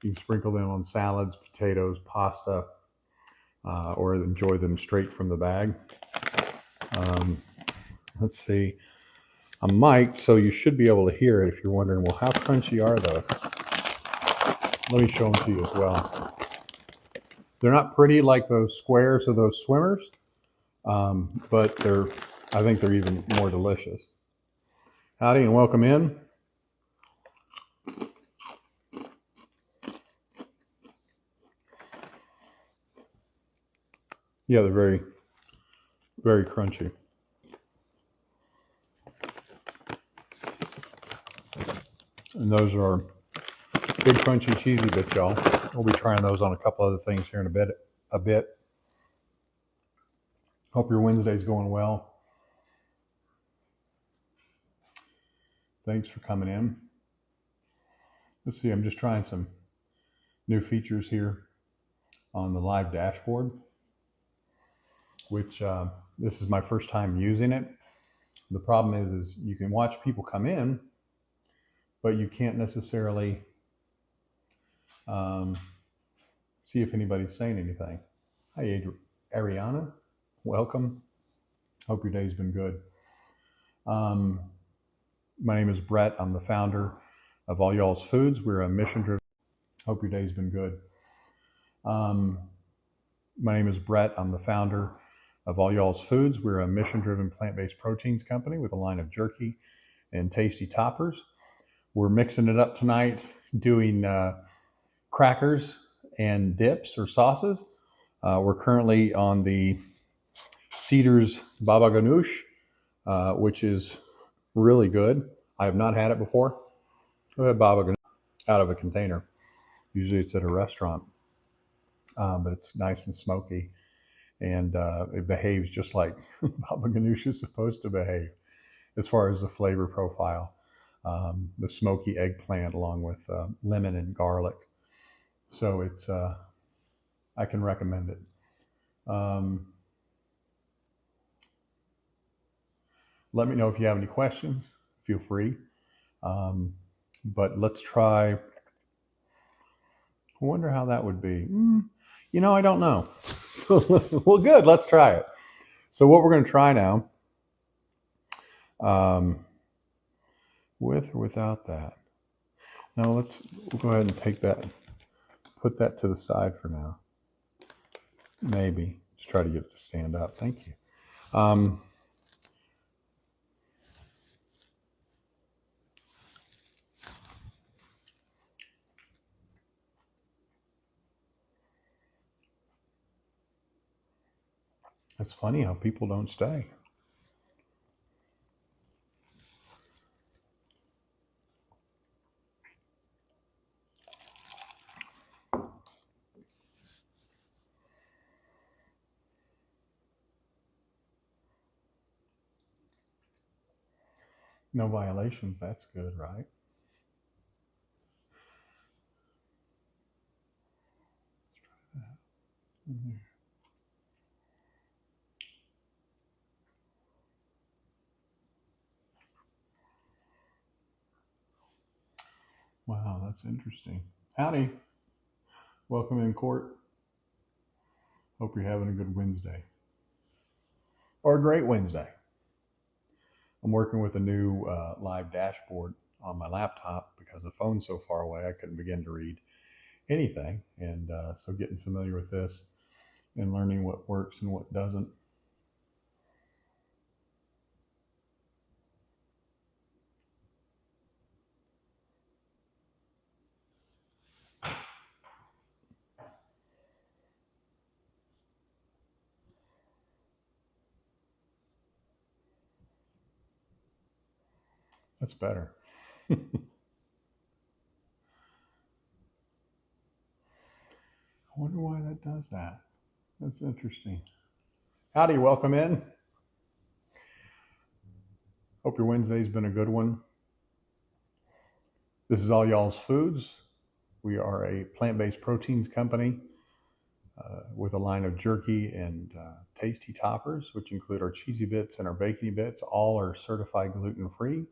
You can sprinkle them on salads, potatoes, pasta, or enjoy them straight from the bag. Let's see. I'm mic'd, so you should be able to hear it if you're wondering, well, how crunchy are those? Let me show them to you as well. They're not pretty like those squares of those swimmers, but I think they're even more delicious. Howdy and welcome in. Yeah, they're very, very crunchy. And those are big crunchy cheesy bits, y'all. We'll be trying those on a couple other things here in a bit. Hope your Wednesday's going well. Thanks for coming in. Let's see, I'm just trying some new features here on the live dashboard, which this is my first time using it. The problem is you can watch people come in, but you can't necessarily see if anybody's saying anything. Hi, Ariana. Welcome. Hope your day's been good. My name is Brett. I'm the founder of All Y'all's Foods. We're a mission-driven. Hope your day's been good. My name is Brett. I'm the founder of All Y'all's Foods. We're a mission-driven plant-based proteins company with a line of jerky and tasty toppers. We're mixing it up tonight, doing crackers and dips or sauces. We're currently on the Cedar's Baba Ganoush, which is really good. I have not had it before. I've had Baba Ganoush out of a container. Usually it's at a restaurant, but it's nice and smoky, and it behaves just like Baba Ganoush is supposed to behave as far as the flavor profile. The smoky eggplant along with lemon and garlic. So it's, I can recommend it. Let me know if you have any questions. Feel free. But let's try. I wonder how that would be. You know, I don't know. Well, good. Let's try it. So what we're going to try now, with or without that. Now we'll go ahead and take that, put that to the side for now. Maybe just try to get it to stand up. Thank you. It's funny how people don't stay. No violations. That's good, right? Let's try that. Wow, that's interesting. Howdy. Welcome in, Court. Hope you're having a good Wednesday. Or a great Wednesday. I'm working with a new live dashboard on my laptop because the phone's so far away I couldn't begin to read anything. And so getting familiar with this and learning what works and what doesn't. That's better. I wonder why that does that. That's interesting. Howdy, welcome in. Hope your Wednesday's been a good one. This is All Y'all's Foods. We are a plant-based proteins company with a line of jerky and tasty toppers, which include our cheesy bits and our bacony bits. All are certified gluten-free.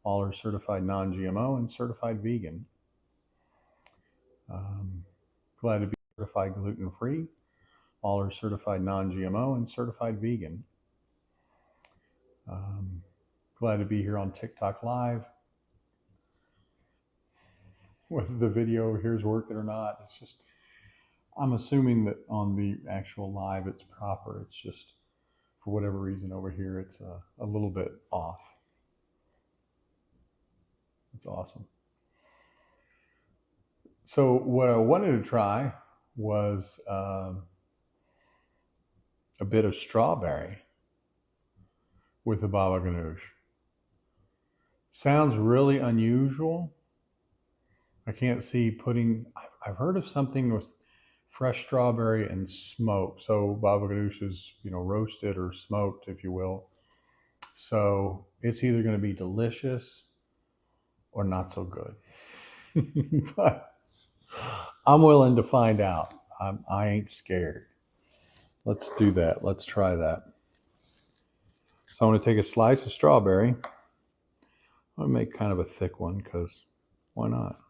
All are certified non-GMO and certified vegan. Glad to be certified gluten-free. All are certified non-GMO and certified vegan. Glad to be here on TikTok Live. Whether the video here's working or not, it's just, I'm assuming that on the actual live it's proper. It's just, for whatever reason over here, it's a little bit off. It's awesome. So what I wanted to try was a bit of strawberry with the baba ganoush. Sounds really unusual. I can't see putting, I've heard of something with fresh strawberry and smoke. So baba ganoush is, roasted or smoked, if you will. So it's either going to be delicious or not so good. But I'm willing to find out. I ain't scared. Let's do that. Let's try that. So I'm going to take a slice of strawberry. I'm going to make kind of a thick one because why not?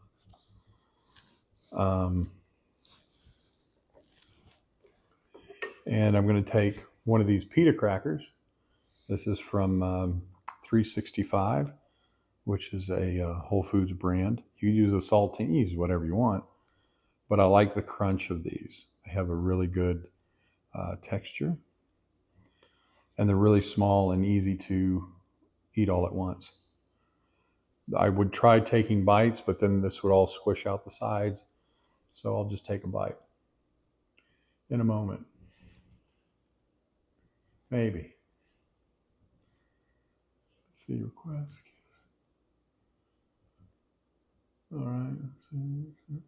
And I'm going to take one of these pita crackers. This is from 365, which is a Whole Foods brand. You use a saltine, you use whatever you want, but I like the crunch of these. They have a really good texture, and they're really small and easy to eat all at once. I would try taking bites, but then this would all squish out the sides. So I'll just take a bite in a moment. Maybe. Let's see, request. All right. Let's see.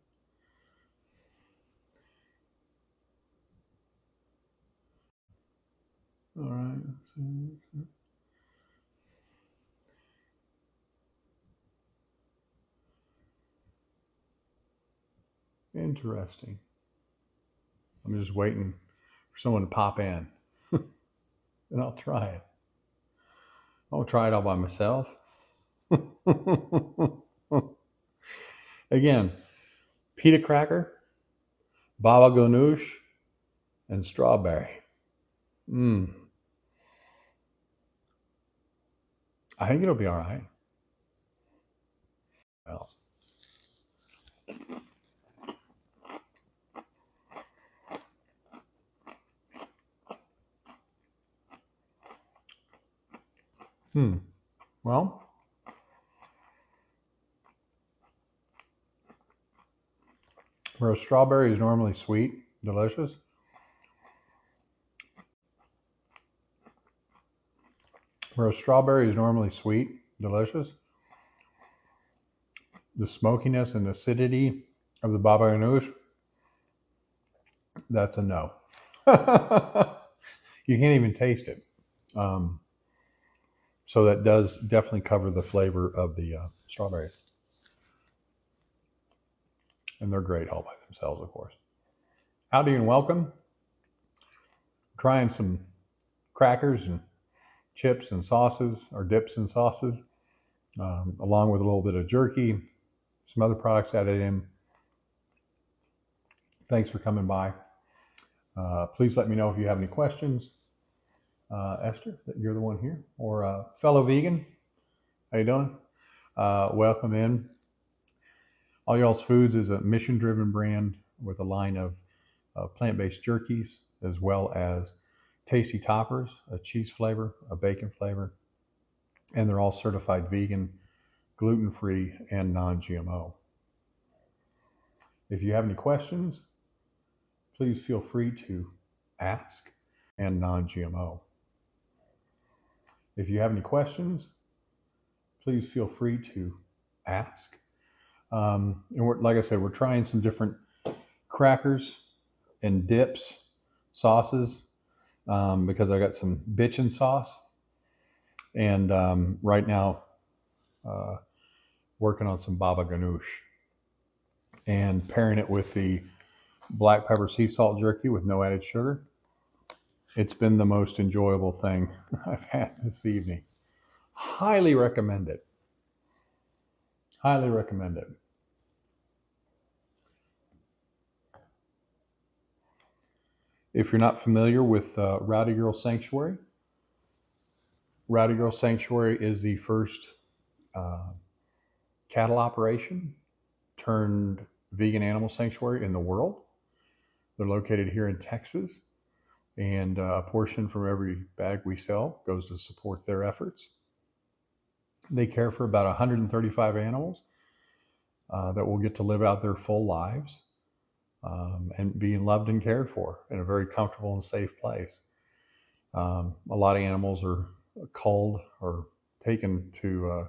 All right. Let's see. Interesting. I'm just waiting for someone to pop in. And I'll try it. I'll try it all by myself. Again, pita cracker, baba ganoush, and strawberry. I think it'll be all right. Well. Well, where a strawberry is normally sweet, delicious, the smokiness and acidity of the baba ganoush, that's a no. You can't even taste it. So that does definitely cover the flavor of the strawberries. And they're great all by themselves, of course. Howdy and welcome. Trying some crackers and chips and sauces, or dips and sauces, along with a little bit of jerky, some other products added in. Thanks for coming by. Please let me know if you have any questions. Esther, that you're the one here, or fellow vegan, how you doing? Welcome in. All Y'all's Foods is a mission-driven brand with a line of plant-based jerkies, as well as tasty toppers, a cheese flavor, a bacon flavor, and they're all certified vegan, gluten-free, and non-GMO. If you have any questions, please feel free to ask, and non-GMO. If you have any questions, please feel free to ask. And like I said, we're trying some different crackers and dips, sauces, because I got some bitchin' sauce. And right now, working on some baba ganoush and pairing it with the black pepper sea salt jerky with no added sugar. It's been the most enjoyable thing I've had this evening. Highly recommend it. Highly recommend it. If you're not familiar with Rowdy Girl Sanctuary, Rowdy Girl Sanctuary is the first cattle operation turned vegan animal sanctuary in the world. They're located here in Texas, and a portion from every bag we sell goes to support their efforts. They care for about 135 animals that will get to live out their full lives and being loved and cared for in a very comfortable and safe place. A lot of animals are culled or taken to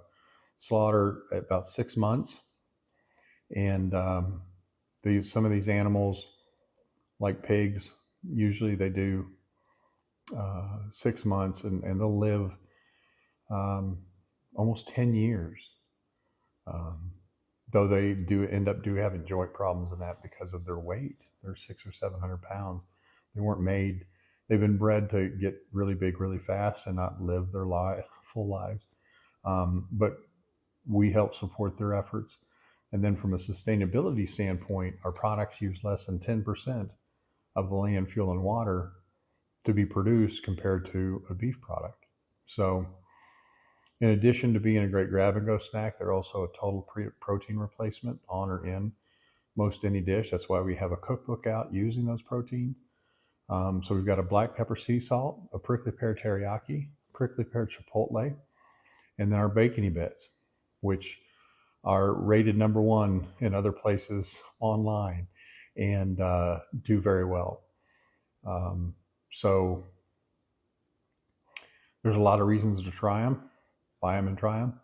slaughter at about 6 months. And some of these animals, like pigs, usually they do 6 months, and they'll live almost 10 years. Though they do end up having joint problems in that because of their weight. They're 600 or 700 pounds. They weren't made. They've been bred to get really big really fast and not live their full lives. But we help support their efforts. And then from a sustainability standpoint, our products use less than 10% of the land, fuel, and water to be produced compared to a beef product. So in addition to being a great grab-and-go snack, they're also a total protein replacement on or in most any dish. That's why we have a cookbook out using those proteins. So we've got a black pepper sea salt, a prickly pear teriyaki, prickly pear chipotle, and then our bacony bits, which are rated #1 in other places online and do very well. So there's a lot of reasons to try them. Buy them and try them.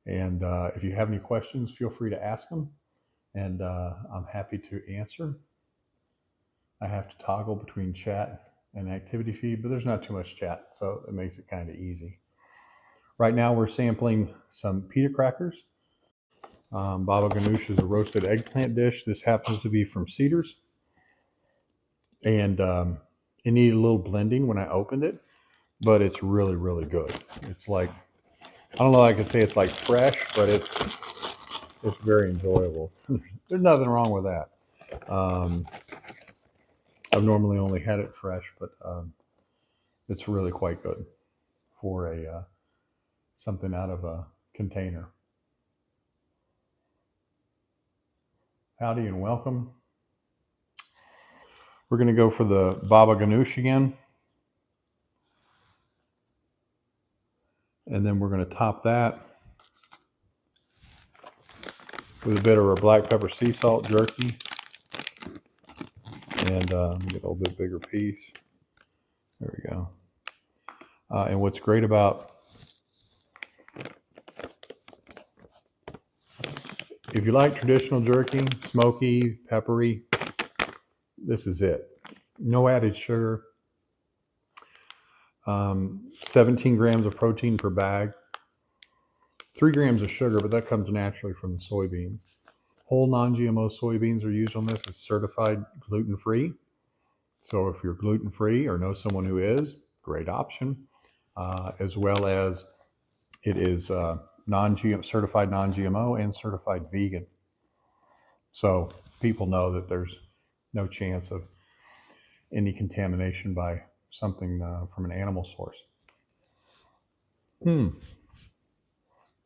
And if you have any questions, feel free to ask them. And I'm happy to answer. I have to toggle between chat and activity feed, but there's not too much chat, so it makes it kind of easy. Right now we're sampling some pita crackers. Baba ganoush is a roasted eggplant dish. This happens to be from Cedars. And it needed a little blending when I opened it, but it's really, really good. It's like, I don't know, I could say it's like fresh, but it's very enjoyable. There's nothing wrong with that. I've normally only had it fresh, but it's really quite good for a something out of a container. Howdy and welcome. We're going to go for the baba ganoush again. And then we're going to top that with a bit of our black pepper sea salt jerky. And get a little bit bigger piece. There we go. And what's great about, if you like traditional jerky, smoky, peppery, this is it. No added sugar. 17 grams of protein per bag. 3 grams of sugar, but that comes naturally from the soybeans. Whole non-GMO soybeans are used on this. It's certified gluten-free. So if you're gluten-free or know someone who is, great option. As well as it is certified non-GMO and certified vegan. So people know that there's no chance of any contamination by something from an animal source.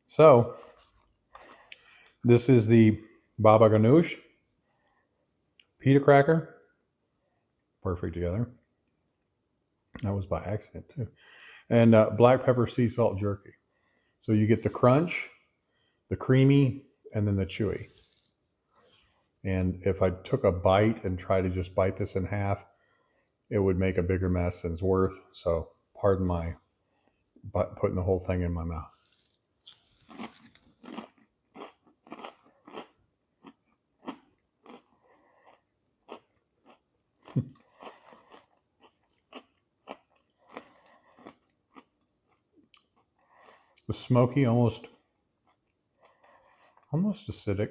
So this is the baba ganoush pita cracker. Perfect together. That was by accident too. And black pepper sea salt jerky. So you get the crunch, the creamy, and then the chewy. And if I took a bite and tried to just bite this in half, it would make a bigger mess than it's worth. So pardon my putting the whole thing in my mouth. smoky, almost acidic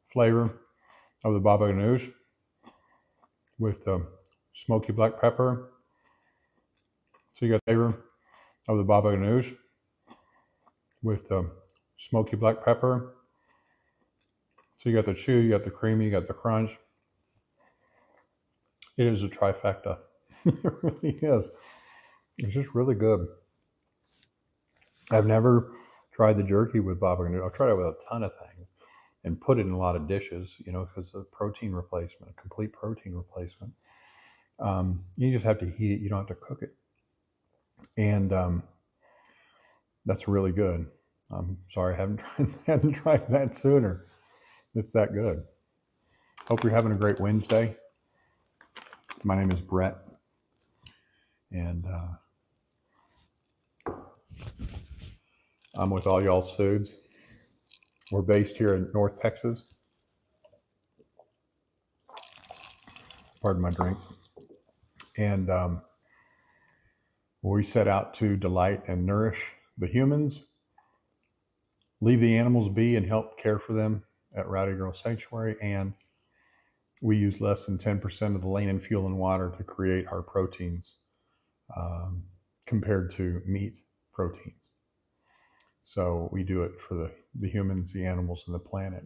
flavor of the baba ganoush with the smoky black pepper. So you got the flavor of the baba ganoush with the smoky black pepper. So you got the chew, you got the creamy, you got the crunch. It is a trifecta. It really is. It's just really good. I've never tried the jerky with baba ganoush. I've tried it with a ton of things and put it in a lot of dishes, you know, because of protein replacement, a complete protein replacement. You just have to heat it. You don't have to cook it. And that's really good. I'm sorry I hadn't tried that sooner. It's that good. Hope you're having a great Wednesday. My name is Brett. And I'm with All Y'all's Foods. We're based here in North Texas. Pardon my drink. And we set out to delight and nourish the humans, leave the animals be and help care for them at Rowdy Girl Sanctuary. And we use less than 10% of the land and fuel and water to create our proteins compared to meat proteins. So we do it for the humans, the animals, and the planet.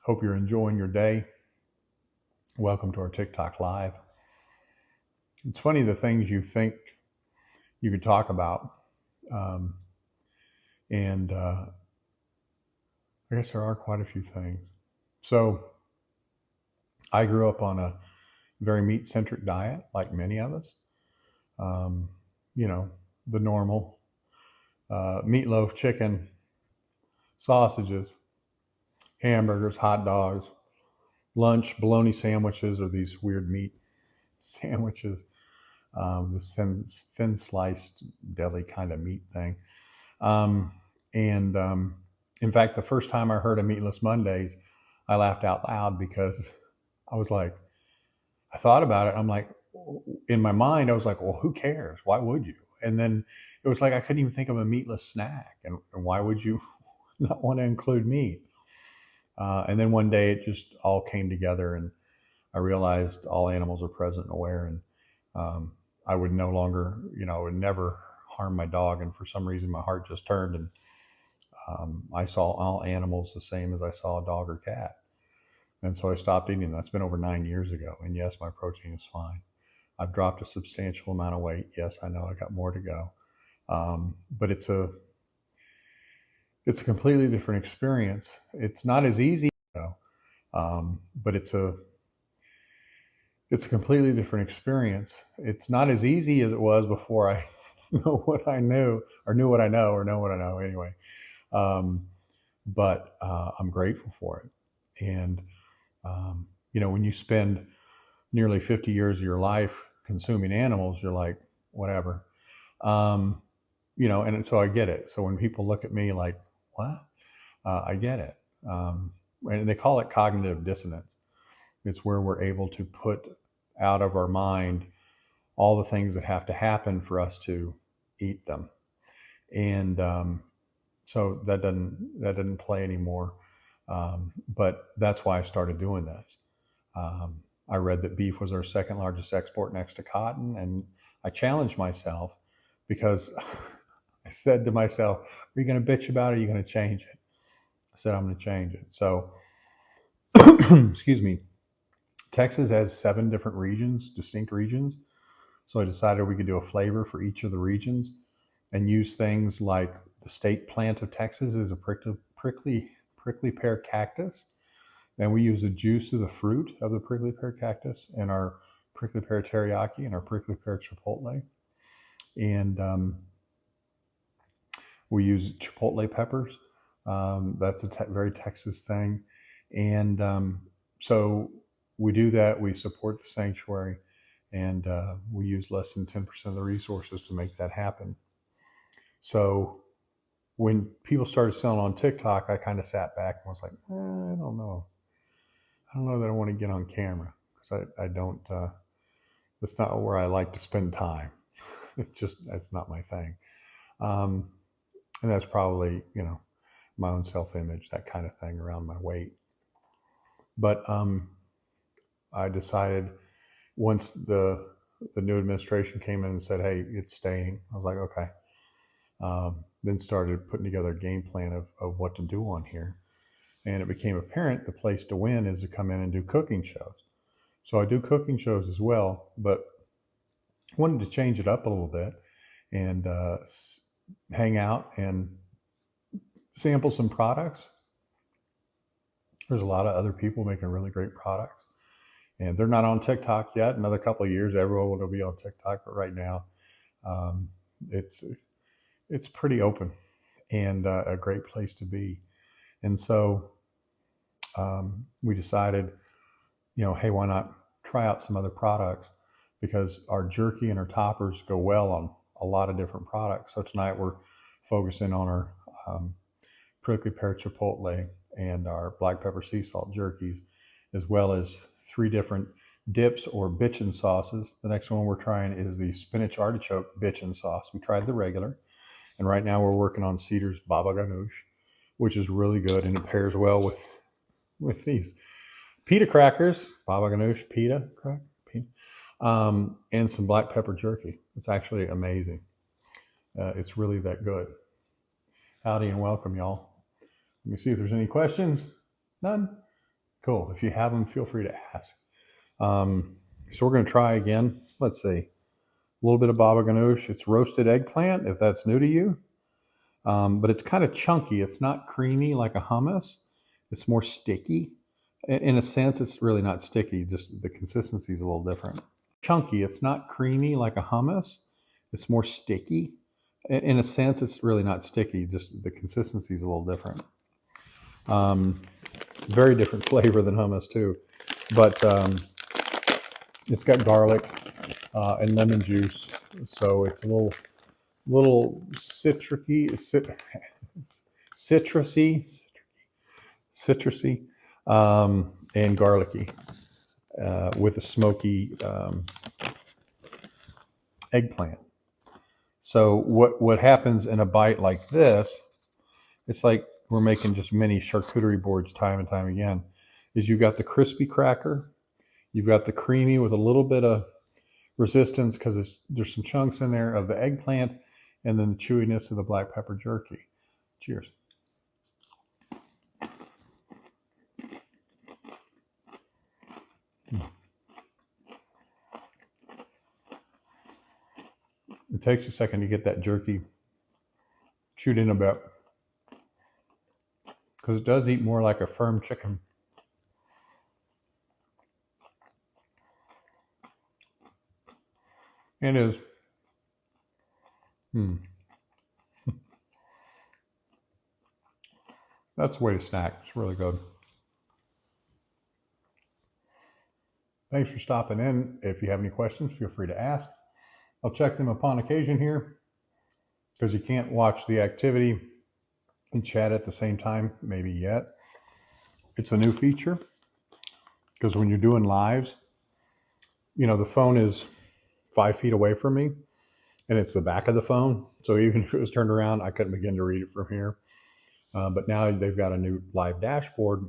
Hope you're enjoying your day. Welcome to our TikTok Live. It's funny the things you think you could talk about. And I guess there are quite a few things. So I grew up on a very meat-centric diet, like many of us. You know, the normal meatloaf, chicken, sausages, hamburgers, hot dogs, lunch, bologna sandwiches, or these weird meat sandwiches, this thin sliced deli kind of meat thing. In fact, the first time I heard of Meatless Mondays, I laughed out loud because I was like, I thought about it. I'm like, in my mind, I was like, well, who cares? Why would you? And then it was like, I couldn't even think of a meatless snack. And why would you not want to include meat? And then one day it just all came together and I realized all animals are present and aware. And I would no longer, you know, I would never harm my dog. And for some reason, my heart just turned and I saw all animals the same as I saw a dog or cat. And so I stopped eating them. That's been over 9 years ago. And yes, my protein is fine. I've dropped a substantial amount of weight. Yes, I know I got more to go. But it's a completely different experience. It's not as easy though, but it's a completely different experience. It's not as easy as it was before I know what I knew, or knew what I know, or know what I know anyway. But I'm grateful for it. And you know, when you spend nearly 50 years of your life consuming animals, you're like, whatever. You know, and so I get it. So when people look at me like, what? I get it. And they call it cognitive dissonance. It's where we're able to put out of our mind all the things that have to happen for us to eat them. And so that doesn't play anymore. But that's why I started doing this. I read that beef was our second largest export next to cotton. And I challenged myself because I said to myself, are you going to bitch about it? Or are you going to change it? I said, I'm going to change it. So, excuse me, Texas has 7 different regions, distinct regions. So I decided we could do a flavor for each of the regions and use things like the state plant of Texas is a prickly pear cactus. And we use the juice of the fruit of the prickly pear cactus in our prickly pear teriyaki and our prickly pear chipotle. And we use chipotle peppers. That's a very Texas thing. And so we do that. We support the sanctuary, and we use less than 10% of the resources to make that happen. So when people started selling on TikTok, I kind of sat back and was like, I don't know. I don't know that I want to get on camera because I don't, that's not where I like to spend time. that's not my thing. And that's probably, my own self-image, that kind of thing around my weight. But I decided once the new administration came in and said, hey, it's staying, I was like, okay. Then started putting together a game plan of what to do on here. And it became apparent the place to win is to come in and do cooking shows. So I do cooking shows as well, but wanted to change it up a little bit and hang out and sample some products. There's a lot of other people making really great products, and they're not on TikTok yet. Another couple of years, everyone will be on TikTok, but right now, it's pretty open and a great place to be. And so we decided, hey, why not try out some other products, because our jerky and our toppers go well on a lot of different products. So tonight we're focusing on our prickly pear chipotle and our black pepper sea salt jerkies, as well as 3 different dips or bitchin sauces. The next one we're trying is the spinach artichoke bitchin sauce. We tried the regular, and right now we're working on Cedar's baba ganoush, which is really good, and it pairs well with these pita crackers, baba ganoush, pita cracker, and some black pepper jerky. It's actually amazing. It's really that good. Howdy and welcome, y'all. Let me see if there's any questions. None? Cool. If you have them, feel free to ask. So we're going to try again. Let's see. A little bit of baba ganoush. It's roasted eggplant, if that's new to you. But it's kind of chunky. It's not creamy like a hummus. It's more sticky. In a sense, it's really not sticky. Just the consistency is a little different. Chunky. It's not creamy like a hummus. It's more sticky. In a sense, it's really not sticky. Just the consistency is a little different. Very different flavor than hummus too. But it's got garlic and lemon juice. So it's a little citrusy, and garlicky with a smoky eggplant. So what happens in a bite like this, it's like we're making just mini charcuterie boards time and time again, is you've got the crispy cracker, you've got the creamy with a little bit of resistance because there's some chunks in there of the eggplant, and then the chewiness of the black pepper jerky. Cheers. It takes a second to get that jerky chewed in a bit, because it does eat more like a firm chicken. It is. That's the way to snack. It's really good. Thanks for stopping in. If you have any questions, feel free to ask. I'll check them upon occasion here, because you can't watch the activity and chat at the same time, maybe yet. It's a new feature, because when you're doing lives, the phone is 5 feet away from me, and it's the back of the phone. So even if it was turned around, I couldn't begin to read it from here. But now they've got a new live dashboard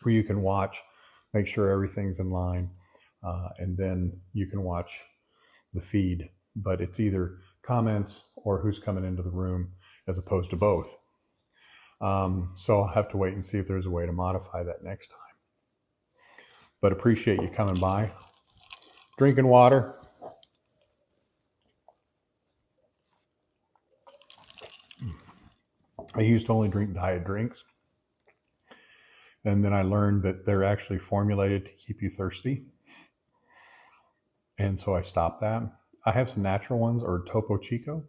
where you can watch, make sure everything's in line, and then you can watch the feed. But it's either comments or who's coming into the room, as opposed to both. So I'll have to wait and see if there's a way to modify that next time. But appreciate you coming by. Drinking water. I used to only drink diet drinks, and then I learned that they're actually formulated to keep you thirsty, and so I stopped that. I have some natural ones, or Topo Chico.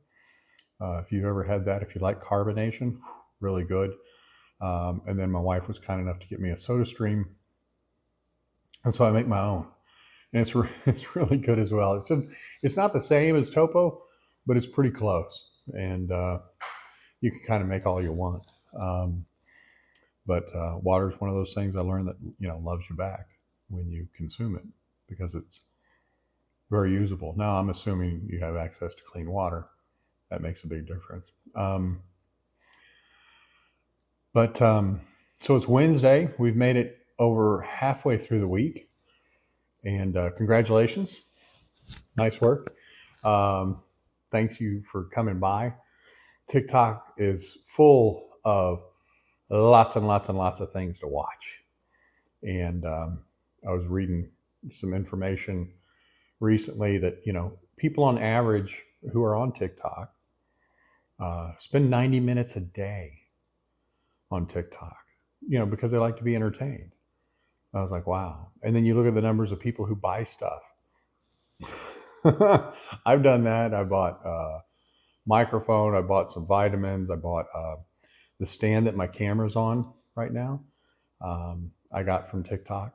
If you've ever had that, if you like carbonation, really good. And then my wife was kind enough to get me a Soda Stream, and so I make my own, and it's really good as well. It's not the same as Topo, but it's pretty close, and you can kind of make all you want. But water is one of those things I learned that loves you back when you consume it, because it's very usable. Now I'm assuming you have access to clean water. That makes a big difference. So it's Wednesday. We've made it over halfway through the week, and congratulations. Nice work. Thanks you for coming by. TikTok is full of lots and lots and lots of things to watch. And I was reading some information recently that, people on average who are on TikTok spend 90 minutes a day on TikTok, because they like to be entertained. I was like, wow. And then you look at the numbers of people who buy stuff. I've done that. I bought a microphone. I bought some vitamins. I bought the stand that my camera's on right now. I got from TikTok.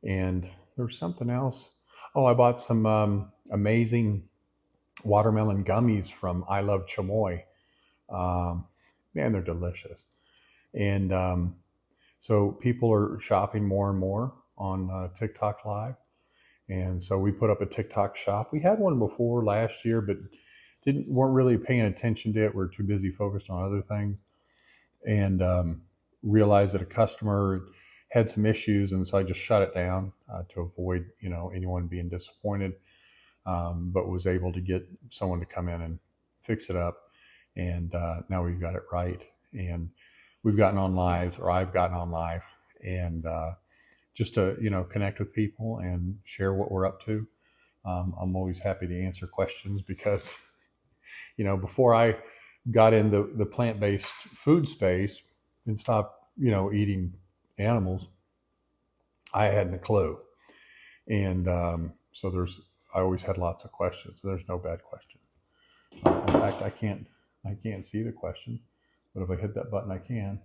And there was something else. Oh, I bought some amazing watermelon gummies from I Love Chamoy. Man, they're delicious. And so people are shopping more and more on TikTok Live. And so we put up a TikTok shop. We had one before last year, but weren't really paying attention to it. We're too busy focused on other things. And realized that a customer had some issues, and so I just shut it down to avoid anyone being disappointed. But was able to get someone to come in and fix it up, and now we've got it right. And we've gotten on live, or I've gotten on live, and just to connect with people and share what we're up to. I'm always happy to answer questions because before I got into the plant-based food space and stopped eating animals, I hadn't a clue. And so I always had lots of questions. There's no bad question. In fact, I can't see the question, but if I hit that button, I can.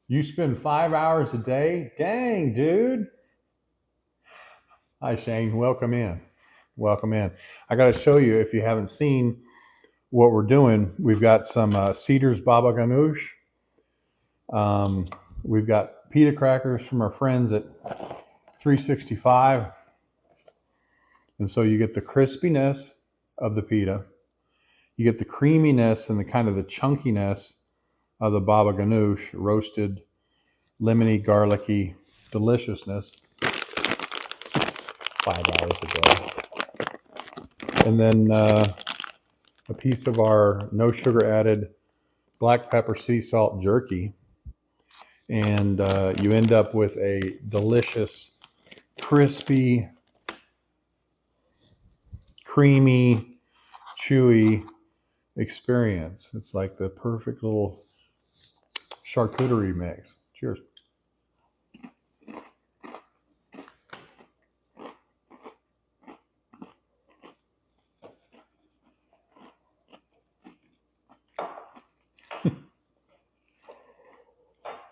You spend 5 hours a day? Dang, dude. Hi, Shane. Welcome in. Welcome in. I got to show you, if you haven't seen what we're doing, we've got some Cedars Baba Ganoush. We've got pita crackers from our friends at 365. And so you get the crispiness of the pita. You get the creaminess and the kind of the chunkiness of the baba ganoush, roasted, lemony, garlicky deliciousness. 5 hours a day. And then a piece of our no sugar added black pepper sea salt jerky. And you end up with a delicious, crispy, creamy, chewy experience. It's like the perfect little charcuterie mix. Cheers.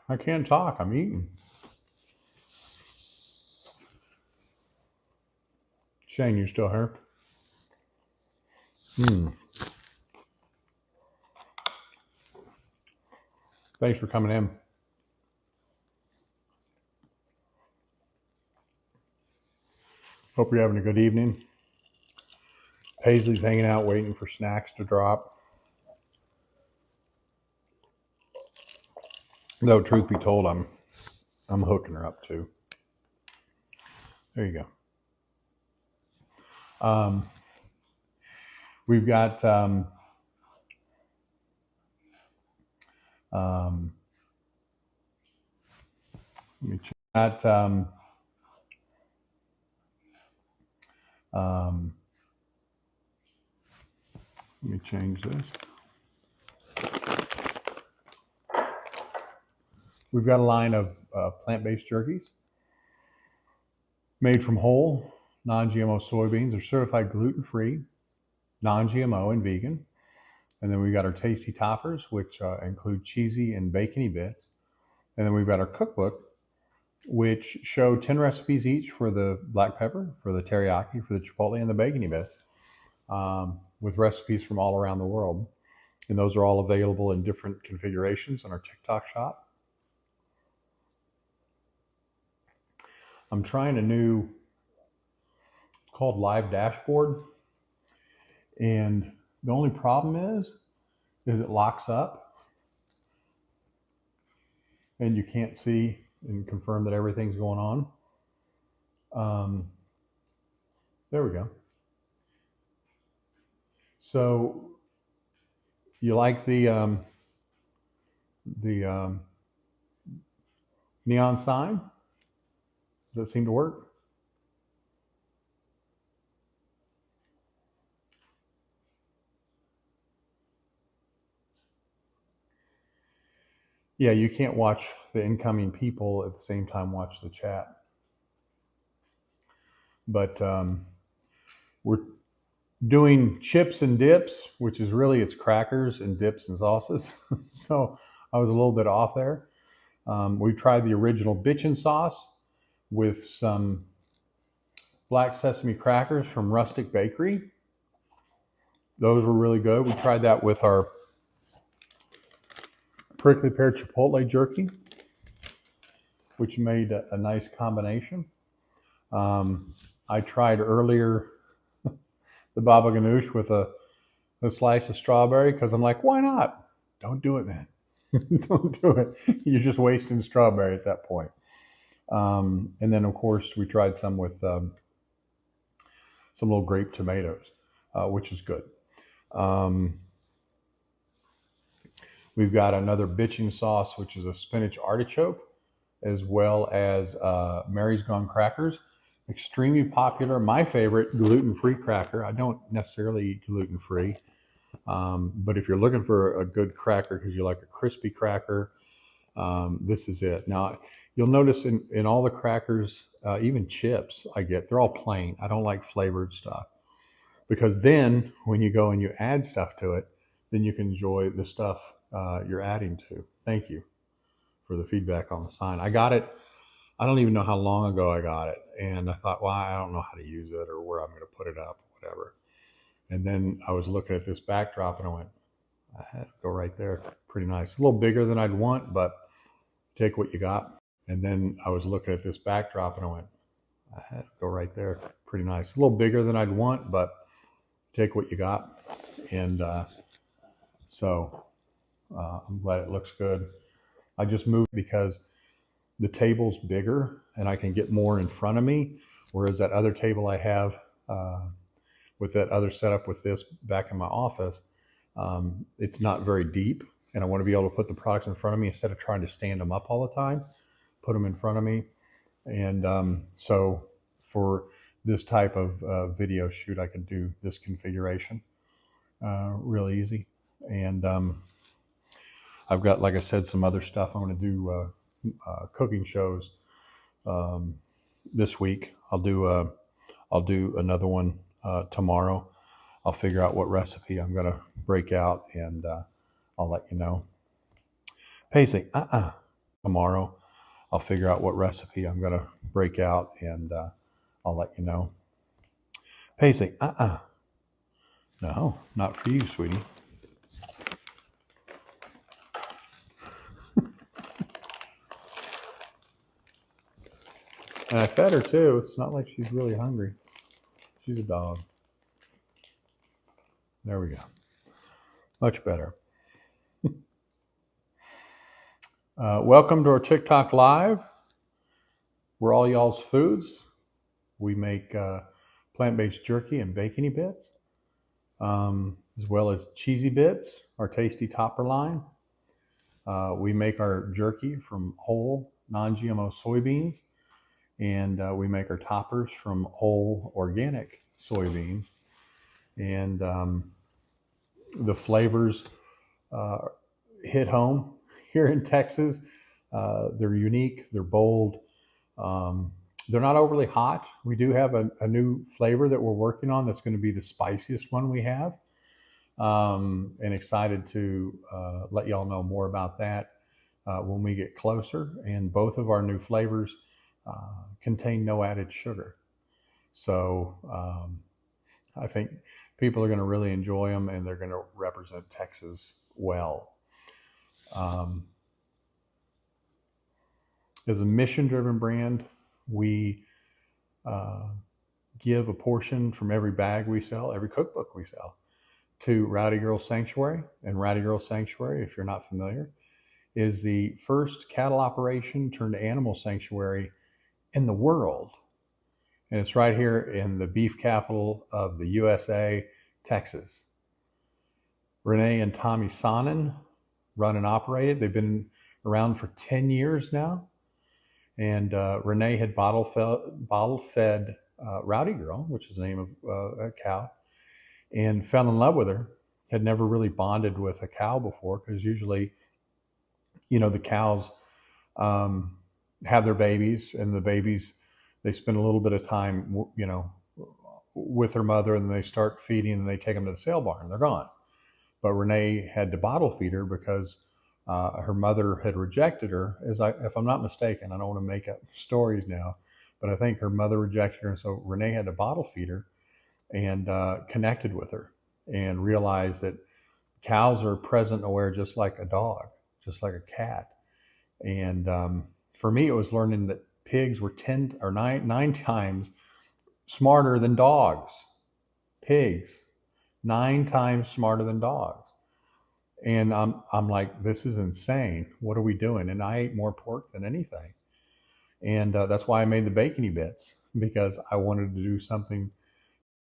I can't talk. I'm eating. Shane, you still here? Thanks for coming in. Hope you're having a good evening. Paisley's hanging out waiting for snacks to drop. Though, truth be told, I'm hooking her up too. There you go. We've got let me check that. Let me change this. We've got a line of plant-based jerkies made from whole, non-GMO soybeans. They're certified gluten-free, non-GMO, and vegan. And then we've got our tasty toppers, which include cheesy and bacony bits. And then we've got our cookbook, which show 10 recipes each for the black pepper, for the teriyaki, for the chipotle, and the bacony bits, with recipes from all around the world. And those are all available in different configurations on our TikTok shop. I'm trying a new called Live Dashboard. And the only problem is it locks up and you can't see and confirm that everything's going on. There we go. So you like the neon sign? Does that seem to work? Yeah, you can't watch the incoming people at the same time watch the chat. But we're doing chips and dips, which is really it's crackers and dips and sauces. So I was a little bit off there. We tried the original bitchin' sauce with some black sesame crackers from Rustic Bakery. Those were really good. We tried that with our prickly pear chipotle jerky, which made a nice combination. I tried earlier the baba ganoush with a slice of strawberry because I'm like, why not? Don't do it, man. Don't do it. You're just wasting strawberry at that point. And then, of course, we tried some with some little grape tomatoes, which is good. We've got another bitchin' sauce, which is a spinach artichoke, as well as Mary's Gone crackers. Extremely popular. My favorite, gluten-free cracker. I don't necessarily eat gluten-free, but if you're looking for a good cracker because you like a crispy cracker, this is it. Now, you'll notice in all the crackers, even chips I get, they're all plain. I don't like flavored stuff because then when you go and you add stuff to it, then you can enjoy the stuff you're adding to. Thank you for the feedback on the sign. I got it. I don't even know how long ago I got it. And I thought, well, I don't know how to use it or where I'm going to put it up, whatever. And then I was looking at this backdrop and I went, I had to go right there. Pretty nice. A little bigger than I'd want, but take what you got. And then I was looking at this backdrop and I went, I had to go right there. Pretty nice. A little bigger than I'd want, but take what you got. And so I'm glad it looks good. I just moved because the table's bigger and I can get more in front of me. Whereas that other table I have with that other setup with this back in my office, it's not very deep. And I want to be able to put the products in front of me instead of trying to stand them up all the time, put them in front of me. And so for this type of video shoot, I could do this configuration real easy. And I've got, like I said, some other stuff. I'm going to do cooking shows this week. I'll do another one tomorrow. I'll figure out what recipe I'm going to break out, and I'll let you know. Pacey, tomorrow. I'll figure out what recipe I'm going to break out, and I'll let you know. Pacey, no, not for you, sweetie. And I fed her too. It's not like she's really hungry. She's a dog. There we go. Much better. Welcome to our TikTok Live. We're all y'all's foods. We make plant-based jerky and bacony bits, as well as cheesy bits, our tasty topper line. We make our jerky from whole non-GMO soybeans, and we make our toppers from whole organic soybeans. And the flavors hit home here in Texas. They're unique, they're bold. They're not overly hot. We do have a new flavor that we're working on that's going to be the spiciest one we have. And excited to let y'all know more about that when we get closer. And both of our new flavors contain no added sugar. So I think people are going to really enjoy them, and they're going to represent Texas well. As a mission-driven brand, we give a portion from every bag we sell, every cookbook we sell, to Rowdy Girl Sanctuary. And Rowdy Girl Sanctuary, if you're not familiar, is the first cattle operation turned animal sanctuary in the world. And it's right here in the beef capital of the USA, Texas. Renee and Tommy Sonnen run and operate it. They've been around for 10 years now. And Renee had bottle fed Rowdy Girl, which is the name of a cow, and fell in love with her. Had never really bonded with a cow before, because usually, the cows have their babies, and the babies, they spend a little bit of time, with their mother, and they start feeding, and they take them to the sale barn, and they're gone. But Renee had to bottle feed her because her mother had rejected her. If I'm not mistaken, I don't want to make up stories now, but I think her mother rejected her, and so Renee had to bottle feed her, and connected with her, and realized that cows are present and aware just like a dog, just like a cat. And for me, it was learning that pigs were 10 or 9 times smarter than dogs. Pigs, 9 times smarter than dogs. And I'm like, this is insane. What are we doing? And I ate more pork than anything. And that's why I made the bacony bits, because I wanted to do something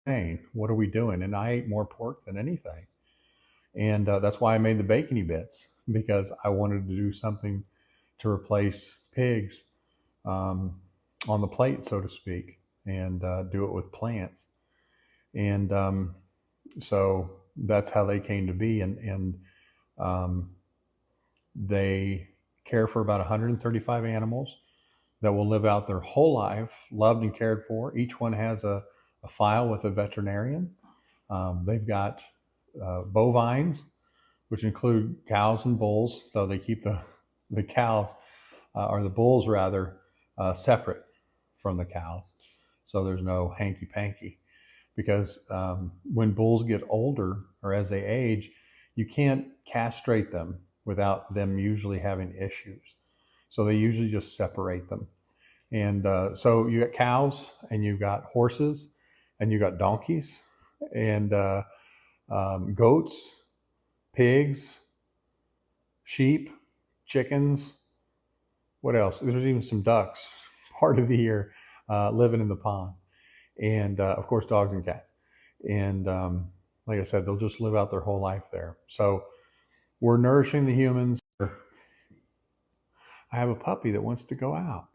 insane. What are we doing? And I ate more pork than anything. And that's why I made the bacony bits, because I wanted to do something to replace pigs on the plate, so to speak, and do it with plants. And so that's how they came to be. And they care for about 135 animals that will live out their whole life, loved and cared for. Each one has a file with a veterinarian. They've got bovines, which include cows and bulls, though they keep the cows, or the bulls rather, separate from the cows. So there's no hanky-panky. Because when bulls get older, or as they age, you can't castrate them without them usually having issues. So they usually just separate them. And so you got cows, and you've got horses, and you've got donkeys, and goats, pigs, sheep, chickens. What else? There's even some ducks part of the year living in the pond. And of course, dogs and cats. And like I said, they'll just live out their whole life there. So we're nourishing the humans. I have a puppy that wants to go out.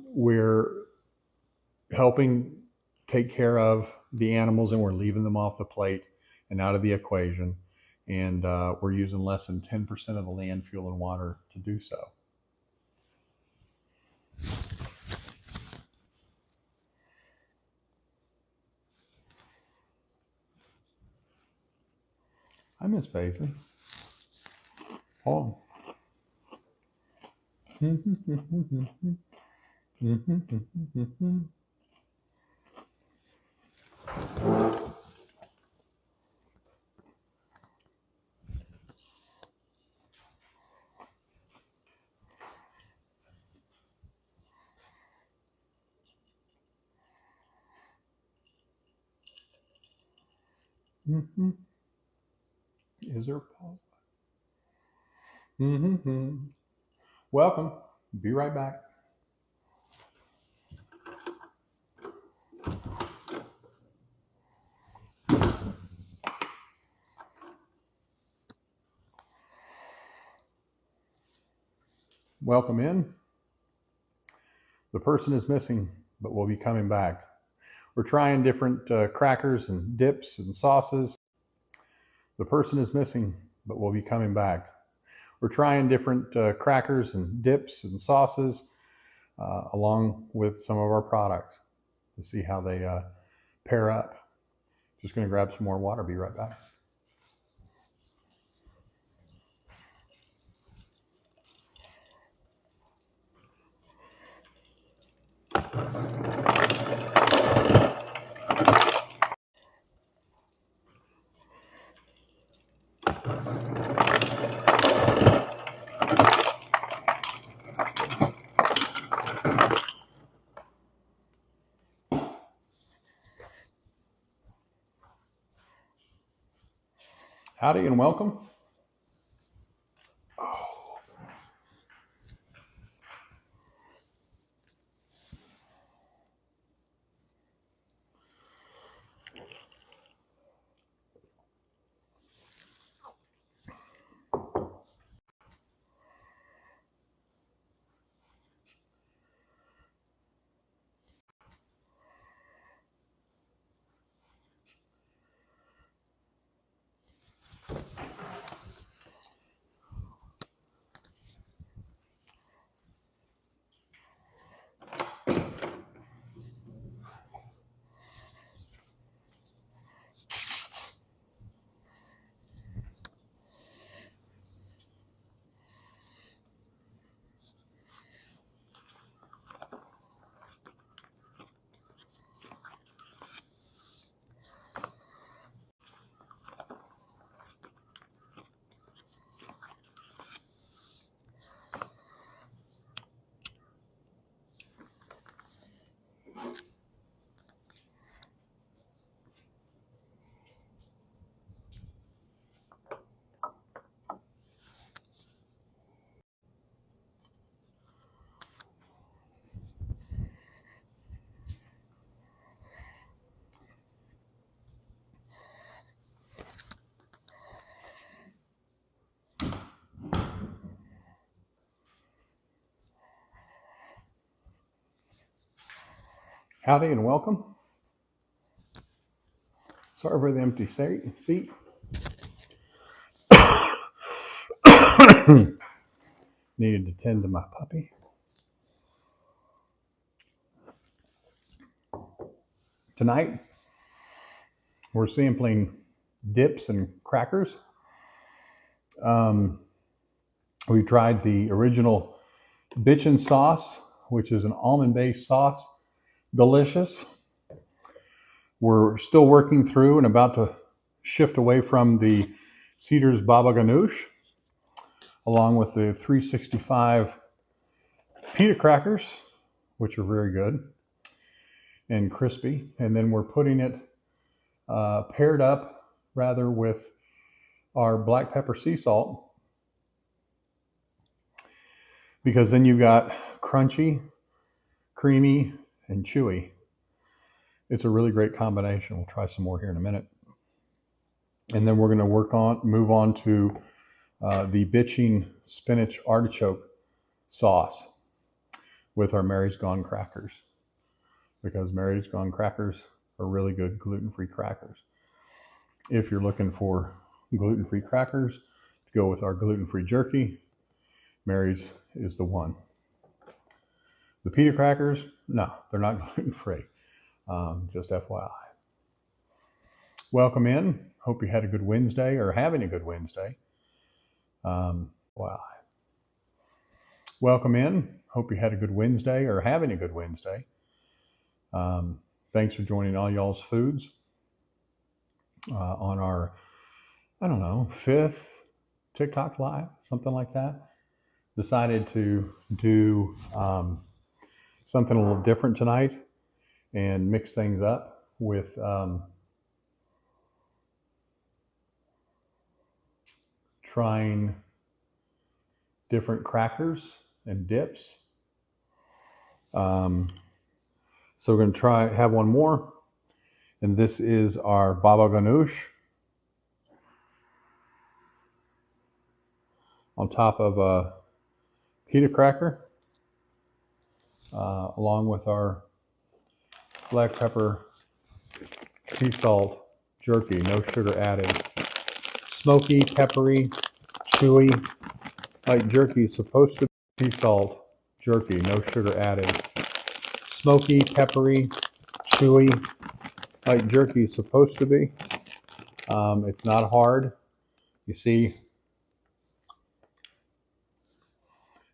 We're helping take care of the animals, and we're leaving them off the plate and out of the equation. And we're using less than 10% of the land, fuel, and water to do so. Hi, Miss Paisley. Oh. Is there a pause? Welcome. Be right back. Welcome in. The person is missing, but will be coming back. We're trying different crackers and dips and sauces. The person is missing, but will be coming back. We're trying different crackers and dips and sauces along with some of our products to see how they pair up. Just going to grab some more water. Be right back. Howdy and welcome. Howdy and welcome. Sorry for the empty seat. Needed to tend to my puppy. Tonight, we're sampling dips and crackers. We tried the original bitchin' sauce, which is an almond-based sauce. Delicious. We're still working through and about to shift away from the Cedar's Baba Ganoush, along with the 365 pita crackers, which are very good and crispy. And then we're putting it paired up rather with our black pepper sea salt, because then you've got crunchy, creamy, and chewy. It's a really great combination. We'll try some more here in a minute. And then we're going to move on to the bitching spinach artichoke sauce with our Mary's Gone crackers, because Mary's Gone crackers are really good gluten-free crackers. If you're looking for gluten-free crackers to go with our gluten-free jerky, Mary's is the one. The pita crackers, no, they're not gluten-free. Just FYI. Welcome in. Hope you had a good Wednesday or having a good Wednesday. FYI. Welcome in. Hope you had a good Wednesday or having a good Wednesday. Thanks for joining All Y'all's Foods on our, I don't know, 5th TikTok live, something like that. Decided to do something a little different tonight and mix things up with trying different crackers and dips. So we're going to have one more, and this is our baba ganoush on top of a pita cracker, along with our black pepper sea salt jerky, no sugar added. Smoky, peppery, chewy, like jerky is supposed to be. Sea salt jerky, no sugar added. Smoky, peppery, chewy, like jerky is supposed to be. It's not hard. You see,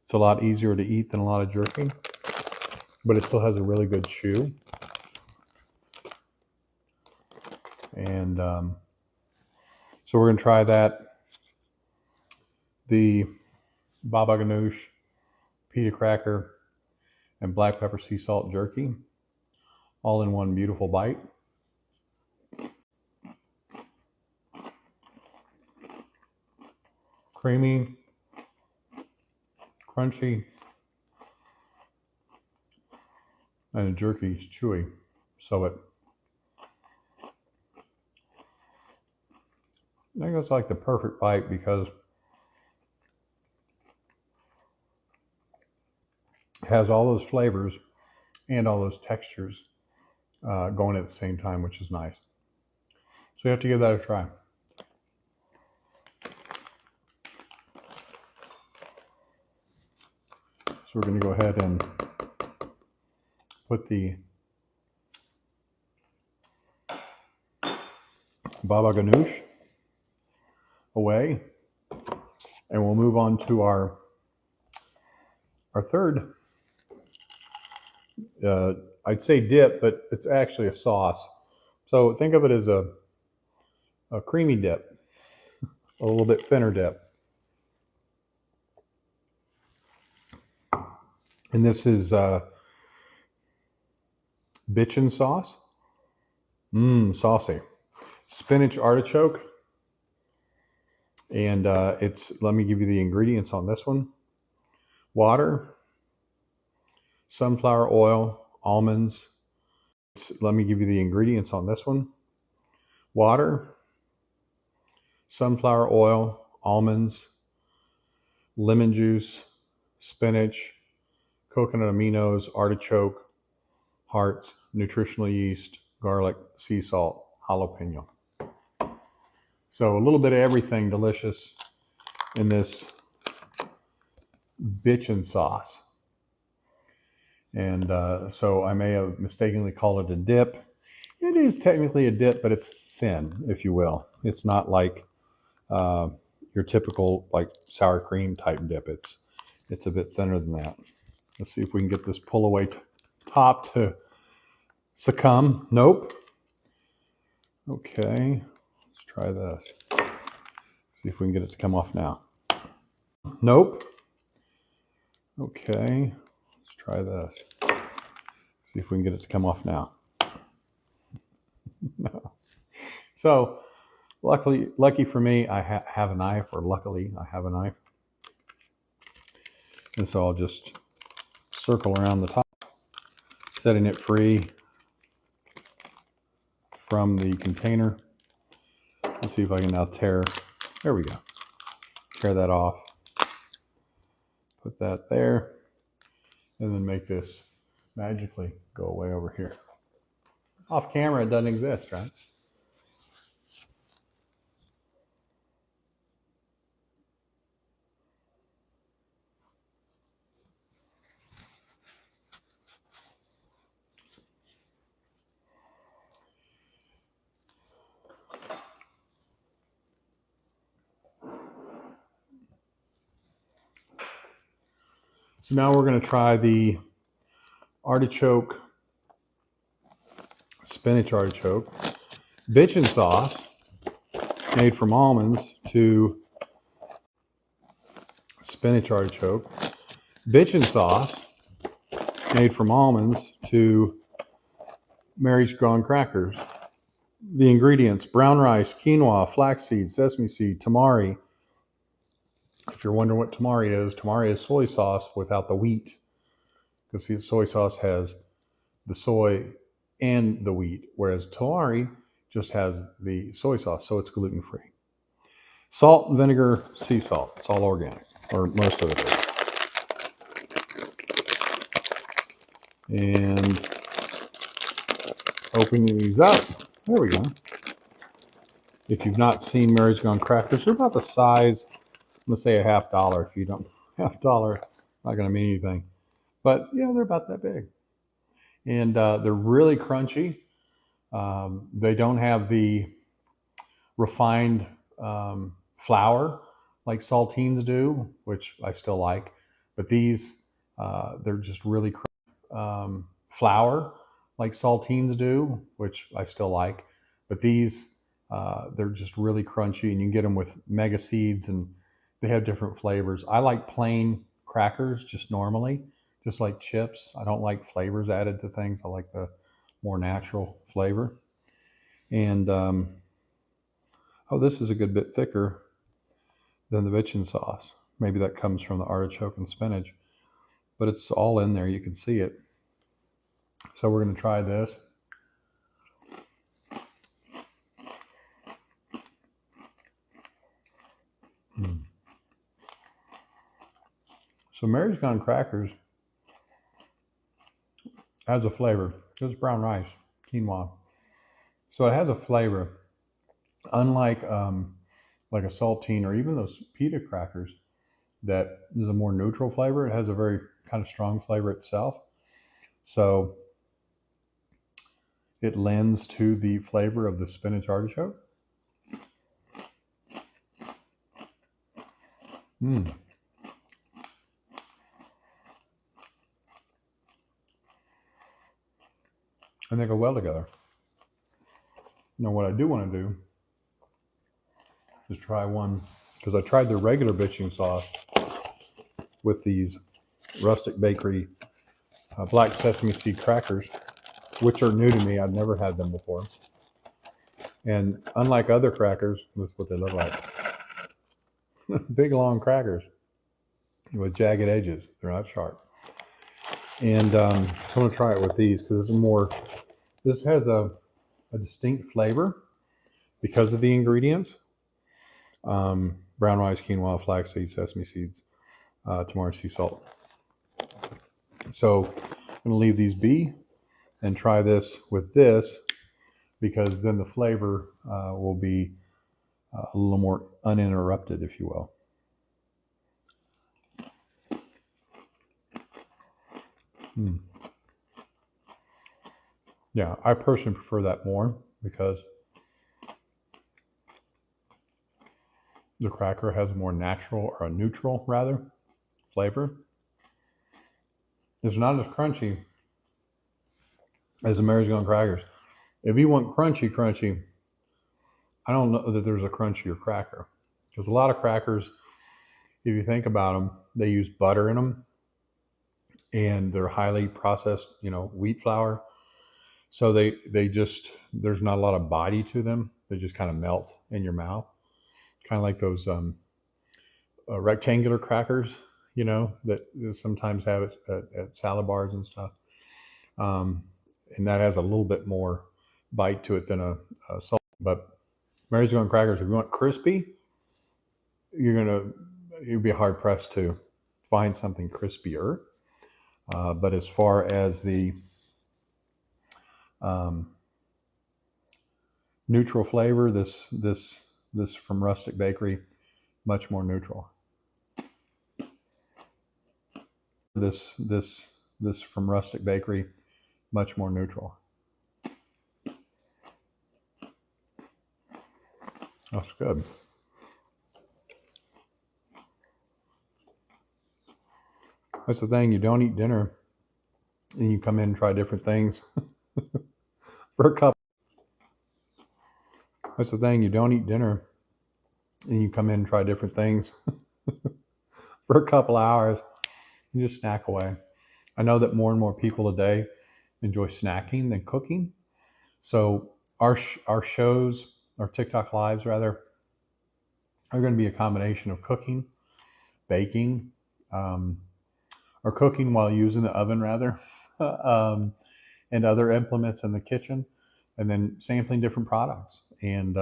it's a lot easier to eat than a lot of jerky, but it still has a really good chew. And so we're going to try that. The baba ganoush, pita cracker, and black pepper sea salt jerky, all in one beautiful bite. creamy, crunchy, and the jerky is chewy. So I think it's like the perfect bite because it has all those flavors and all those textures going at the same time, which is nice. So you have to give that a try. So we're going to go ahead and put the baba ganoush away, and we'll move on to our third, I'd say dip, but it's actually a sauce. So think of it as a creamy dip, a little bit thinner dip. And this is bitchin sauce. Saucy. Spinach artichoke. And let me give you the ingredients on this one. Water, sunflower oil, almonds. Let me give you the ingredients on this one. Water, sunflower oil, almonds, lemon juice, spinach, coconut aminos, artichoke, hearts, nutritional yeast, garlic, sea salt, jalapeno. So a little bit of everything delicious in this bitchin sauce. And so I may have mistakenly called it a dip. It is technically a dip, but it's thin, if you will. It's not like your typical like sour cream type dip. It's a bit thinner than that. Let's see if we can get this pull away top to succumb. Nope. Okay, let's try this. See if we can get it to come off now. Nope. Okay, let's try this. See if we can get it to come off now. No. So lucky for me, I have a knife, or luckily I have a knife. And so I'll just circle around the top, setting it free from the container. Let's see if I can now tear. There we go. Tear that off. Put that there. And then make this magically go away over here. Off camera, it doesn't exist, right? So now we're going to try the artichoke, spinach artichoke, bitchin sauce made from almonds to spinach artichoke, bitchin sauce made from almonds to Mary's graham crackers. The ingredients: brown rice, quinoa, flaxseed, sesame seed, tamari. If you're wondering what tamari is soy sauce without the wheat. Because see, soy sauce has the soy and the wheat, whereas tamari just has the soy sauce, so it's gluten-free. Salt, vinegar, sea salt. It's all organic, or most of it is. And opening these up, there we go. If you've not seen Mary's graham crackers, they're about the size, I'm going to say $50. If you don't, $50, not going to mean anything. But yeah, they're about that big. And they're really crunchy. They don't have the refined flour like saltines do, which I still like. But these, they're just really crunchy. Flour like saltines do, which I still like. But these, they're just really crunchy, and you can get them with mega seeds, and they have different flavors. I like plain crackers just normally, just like chips. I don't like flavors added to things. I like the more natural flavor. And oh, this is a good bit thicker than the bitchin sauce. Maybe that comes from the artichoke and spinach, but it's all in there. You can see it. So we're going to try this. So Mary's Gone Crackers has a flavor. It's brown rice, quinoa. So it has a flavor, unlike like a saltine or even those pita crackers that is a more neutral flavor. It has a very kind of strong flavor itself. So it lends to the flavor of the spinach artichoke. And they go well together. Now what I do want to do is try one, because I tried the regular bitching sauce with these rustic bakery black sesame seed crackers, which are new to me. I've never had them before. And unlike other crackers, that's what they look like. Big long crackers with jagged edges. They're not sharp. And so I'm going to try it with these because this has a distinct flavor because of the ingredients. Brown rice, quinoa, flaxseed, sesame seeds, tamari sea salt. So I'm going to leave these be and try this with this, because then the flavor will be a little more uninterrupted, if you will. Yeah, I personally prefer that more because the cracker has a more natural, or a neutral rather, flavor. It's not as crunchy as the Mary's Gone crackers. If you want crunchy, I don't know that there's a crunchier cracker, because a lot of crackers, if you think about them, they use butter in them, and they're highly processed, wheat flour. So they just, there's not a lot of body to them. They just kind of melt in your mouth, kind of like those rectangular crackers, that sometimes have it at salad bars and stuff. And that has a little bit more bite to it than a salt. But Mary's Gone crackers, if you want crispy, you'd be hard pressed to find something crispier. But as far as the neutral flavor, this from Rustic Bakery, much more neutral. This from Rustic Bakery, much more neutral. That's good. That's the thing, you don't eat dinner and you come in and try different things for a couple. That's the thing, you don't eat dinner and you come in and try different things for a couple hours. You just snack away. I know that more and more people today enjoy snacking than cooking. So our shows, our TikTok lives rather, are going to be a combination of cooking, baking, or cooking while using the oven rather, and other implements in the kitchen, and then sampling different products and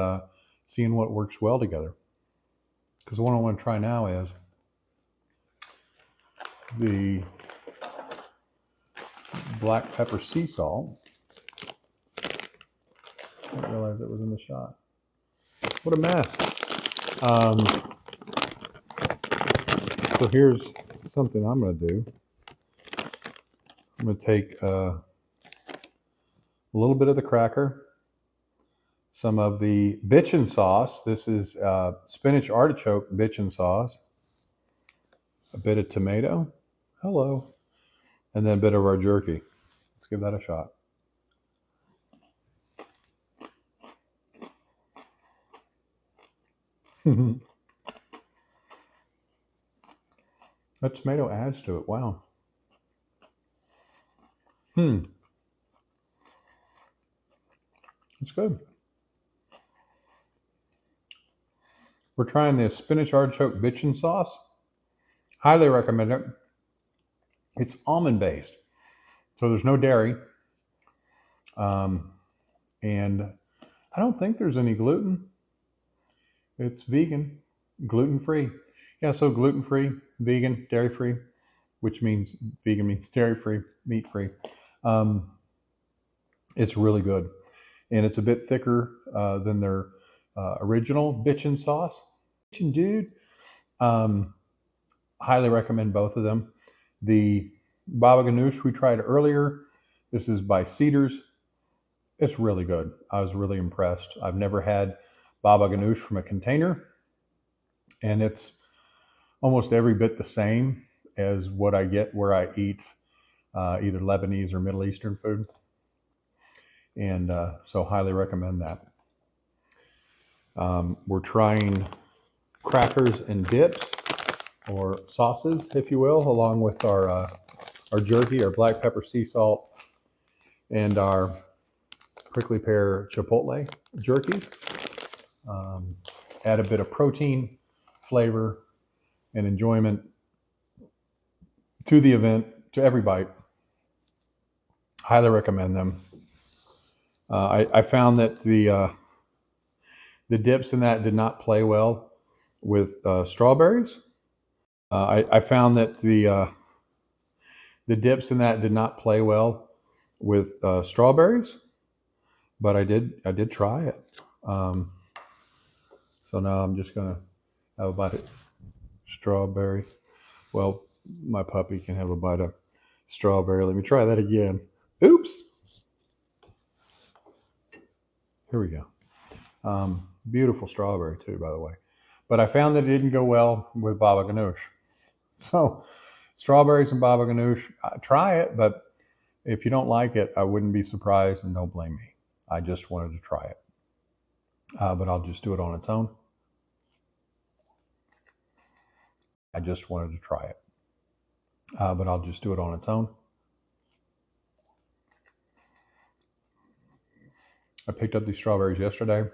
seeing what works well together. Because what I want to try now is the black pepper sea salt. I didn't realize it was in the shot. What a mess. So here's something I'm going to do. I'm going to take a little bit of the cracker, some of the bitchin sauce. This is spinach artichoke bitchin sauce, a bit of tomato, hello, and then a bit of our jerky. Let's give that a shot. That tomato adds to it. Wow. It's good. We're trying this spinach artichoke bitchin sauce. Highly recommend it. It's almond-based, so there's no dairy. And I don't think there's any gluten. It's vegan, gluten-free. Yeah, so gluten-free, vegan, dairy-free, which means vegan means dairy-free, meat-free. It's really good. And it's a bit thicker than their original bitchin sauce. Bitchin' dude. Highly recommend both of them. The baba ganoush we tried earlier. This is by Cedars. It's really good. I was really impressed. I've never had baba ganoush from a container, and it's almost every bit the same as what I get where I eat either Lebanese or Middle Eastern food. And so highly recommend that. We're trying crackers and dips, or sauces, if you will, along with our jerky, our black pepper sea salt, and our prickly pear chipotle jerky. Add a bit of protein, flavor, and enjoyment to the event, to every bite. Highly recommend them. I found that the dips in that did not play well with strawberries. I found that the dips in that did not play well with strawberries, but I did try it. So now I'm just gonna have a bite of strawberry. Well, my puppy can have a bite of strawberry. Let me try that again. Oops. Here we go. Beautiful strawberry too, by the way. But I found that it didn't go well with baba ganoush. So strawberries and baba ganoush, try it, but if you don't like it, I wouldn't be surprised, and don't blame me. I just wanted to try it. But I'll just do it on its own. I just wanted to try it. But I'll just do it on its own. I picked up these strawberries yesterday.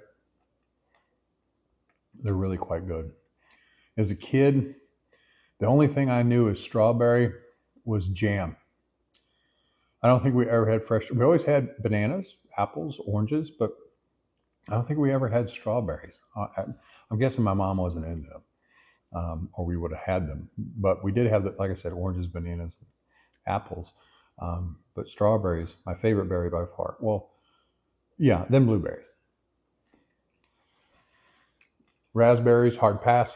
They're really quite good. As a kid, the only thing I knew as strawberry was jam. I don't think we ever had fresh. We always had bananas, apples, oranges, but I don't think we ever had strawberries. I'm guessing my mom wasn't into them, or we would have had them. But we did have, like I said, oranges, bananas, apples. But strawberries, my favorite berry by far. Well, yeah, then blueberries. Raspberries, hard pass.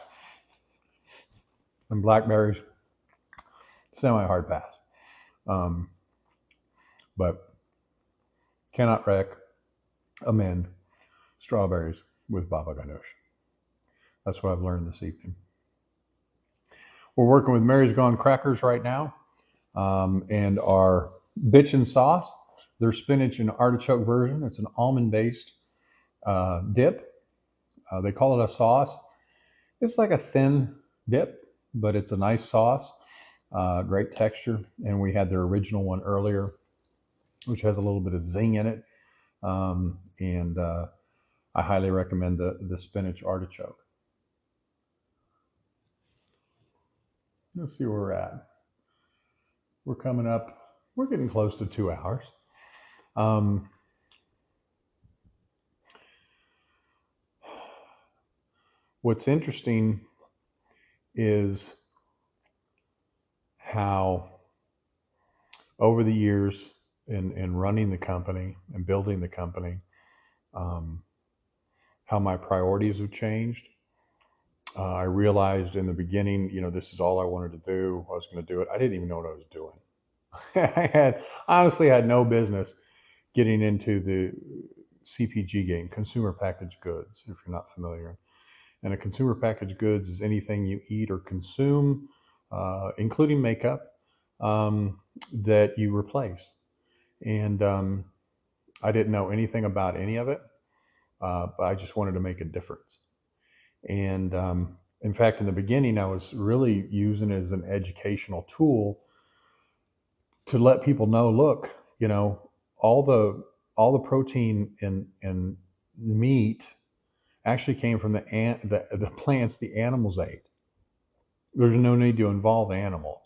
And blackberries, semi-hard pass. But cannot recommend strawberries with baba ganoush. That's what I've learned this evening. We're working with Mary's Gone crackers right now, and our bitchin' sauce, their spinach and artichoke version. It's an almond-based dip. They call it a sauce. It's like a thin dip, but it's a nice sauce. Great texture. And we had their original one earlier, which has a little bit of zing in it. And I highly recommend the spinach artichoke. Let's see where we're at. We're coming up, we're getting close to 2 hours. What's interesting is how over the years in running the company and building the company, how my priorities have changed. I realized in the beginning, this is all I wanted to do. I was going to do it. I didn't even know what I was doing. I honestly had no business getting into the CPG game, consumer packaged goods, if you're not familiar. And a consumer packaged goods is anything you eat or consume, including makeup, that you replace. And I didn't know anything about any of it, but I just wanted to make a difference. And in fact, in the beginning, I was really using it as an educational tool to let people know, look, all the protein in meat actually came from the plants the animals ate. There's no need to involve animal.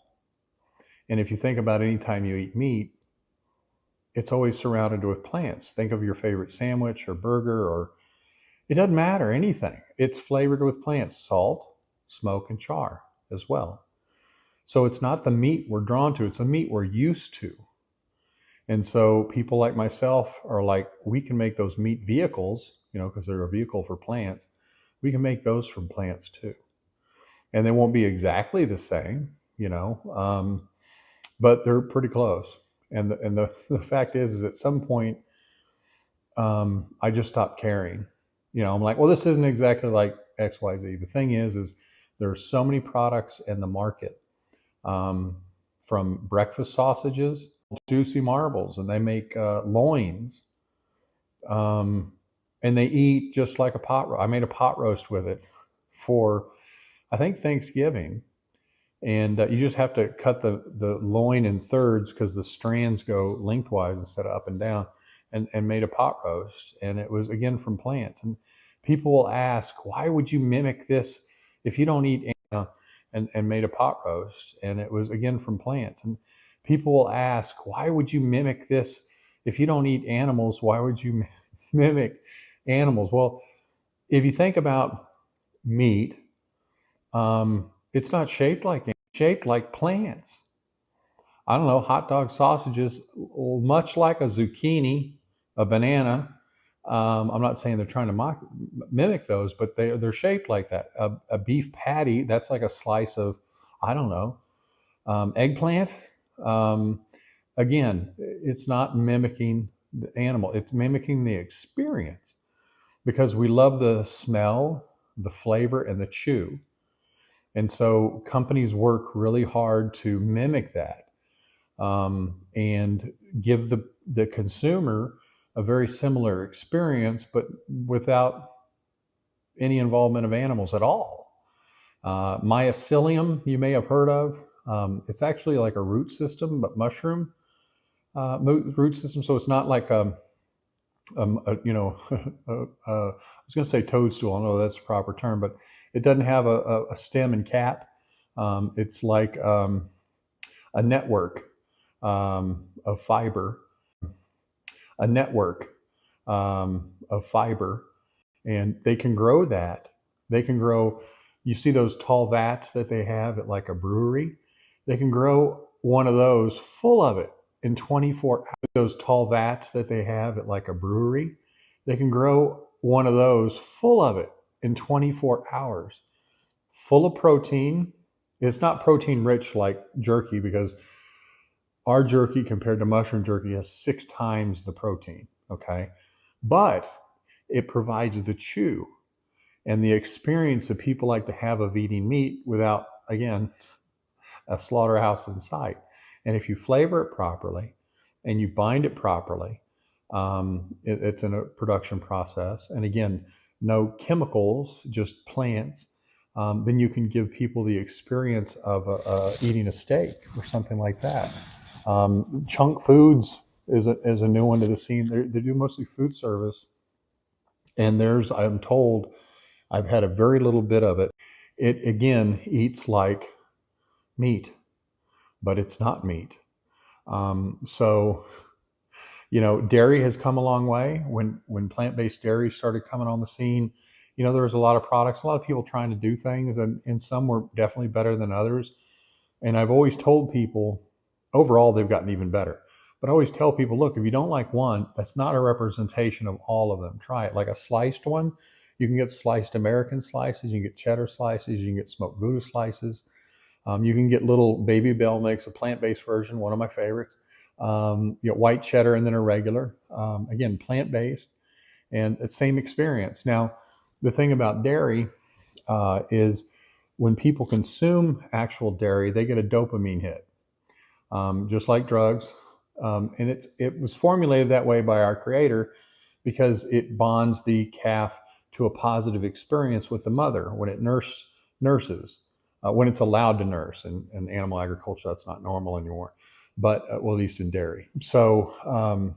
And if you think about any time you eat meat, it's always surrounded with plants. Think of your favorite sandwich or burger, or it doesn't matter, anything. It's flavored with plants, salt, smoke, and char as well. So it's not the meat we're drawn to, it's the meat we're used to. And so people like myself are like, we can make those meat vehicles, because they're a vehicle for plants. We can make those from plants too. And they won't be exactly the same, but they're pretty close. And the fact is at some point, I just stopped caring. I'm like, well, this isn't exactly like XYZ. The thing is there's so many products in the market, from breakfast sausages, juicy marbles, and they make loins, and they eat just like a pot roast. I made a pot roast with it for, I think, Thanksgiving. And you just have to cut the loin in thirds because the strands go lengthwise instead of up and down, and made a pot roast. And it was, again, from plants. And people will ask, why would you mimic this if you don't eat, and made a pot roast. And it was, again, from plants. And people will ask, why would you mimic this if you don't eat animals? Why would you mimic animals? Well, if you think about meat, it's not shaped like plants. I don't know, hot dog sausages, much like a zucchini, a banana. I'm not saying they're trying to mimic those, but they're shaped like that. A beef patty, that's like a slice of, I don't know, eggplant. Again, it's not mimicking the animal, it's mimicking the experience, because we love the smell, the flavor, and the chew. And so companies work really hard to mimic that, and give the consumer a very similar experience, but without any involvement of animals at all. Mycelium, you may have heard of. It's actually like a root system, but mushroom root system. So it's not like I was going to say toadstool. I don't know if that's the proper term, but it doesn't have a stem and cap. It's like a network of fiber, and they can grow that. They can grow, you see those tall vats that they have at like a brewery? They can grow one of those full of it in 24 hours. Those tall vats that they have at like a brewery, they can grow one of those full of it in 24 hours. Full of protein. It's not protein rich like jerky, because our jerky compared to mushroom jerky has 6 times the protein, okay? But it provides the chew and the experience that people like to have of eating meat without, again, a slaughterhouse in sight. And if you flavor it properly and you bind it properly, it's in a production process. And again, no chemicals, just plants. Then you can give people the experience of eating a steak or something like that. Chunk Foods is a new one to the scene. They do mostly food service. And I'm told, I've had a very little bit of it. It, again, eats like meat, but it's not meat. So, dairy has come a long way. When plant-based dairy started coming on the scene, there was a lot of products, a lot of people trying to do things, and some were definitely better than others. And I've always told people, overall, they've gotten even better. But I always tell people, look, if you don't like one, that's not a representation of all of them. Try it. Like a sliced one, you can get sliced American slices, you can get cheddar slices, you can get smoked Gouda slices. You can get little Baby Bell makes a plant-based version, one of my favorites. White cheddar and then a regular. Again, plant-based, and the same experience. Now, the thing about dairy is when people consume actual dairy, they get a dopamine hit, just like drugs. And it was formulated that way by our creator because it bonds the calf to a positive experience with the mother when it nurses, when it's allowed to nurse. In animal agriculture, that's not normal anymore, but well, at least in dairy. So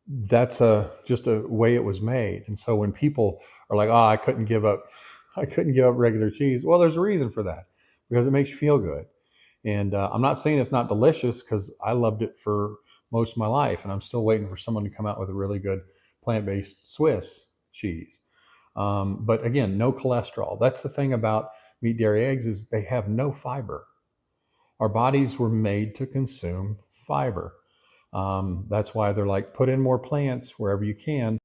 that's just a way it was made. And so when people are like, oh, I couldn't give up regular cheese. Well, there's a reason for that, because it makes you feel good. And I'm not saying it's not delicious, because I loved it for most of my life, and I'm still waiting for someone to come out with a really good plant-based Swiss cheese. But again, no cholesterol. That's the thing about meat, dairy, eggs, is they have no fiber. Our bodies were made to consume fiber. That's why they're like, put in more plants wherever you can,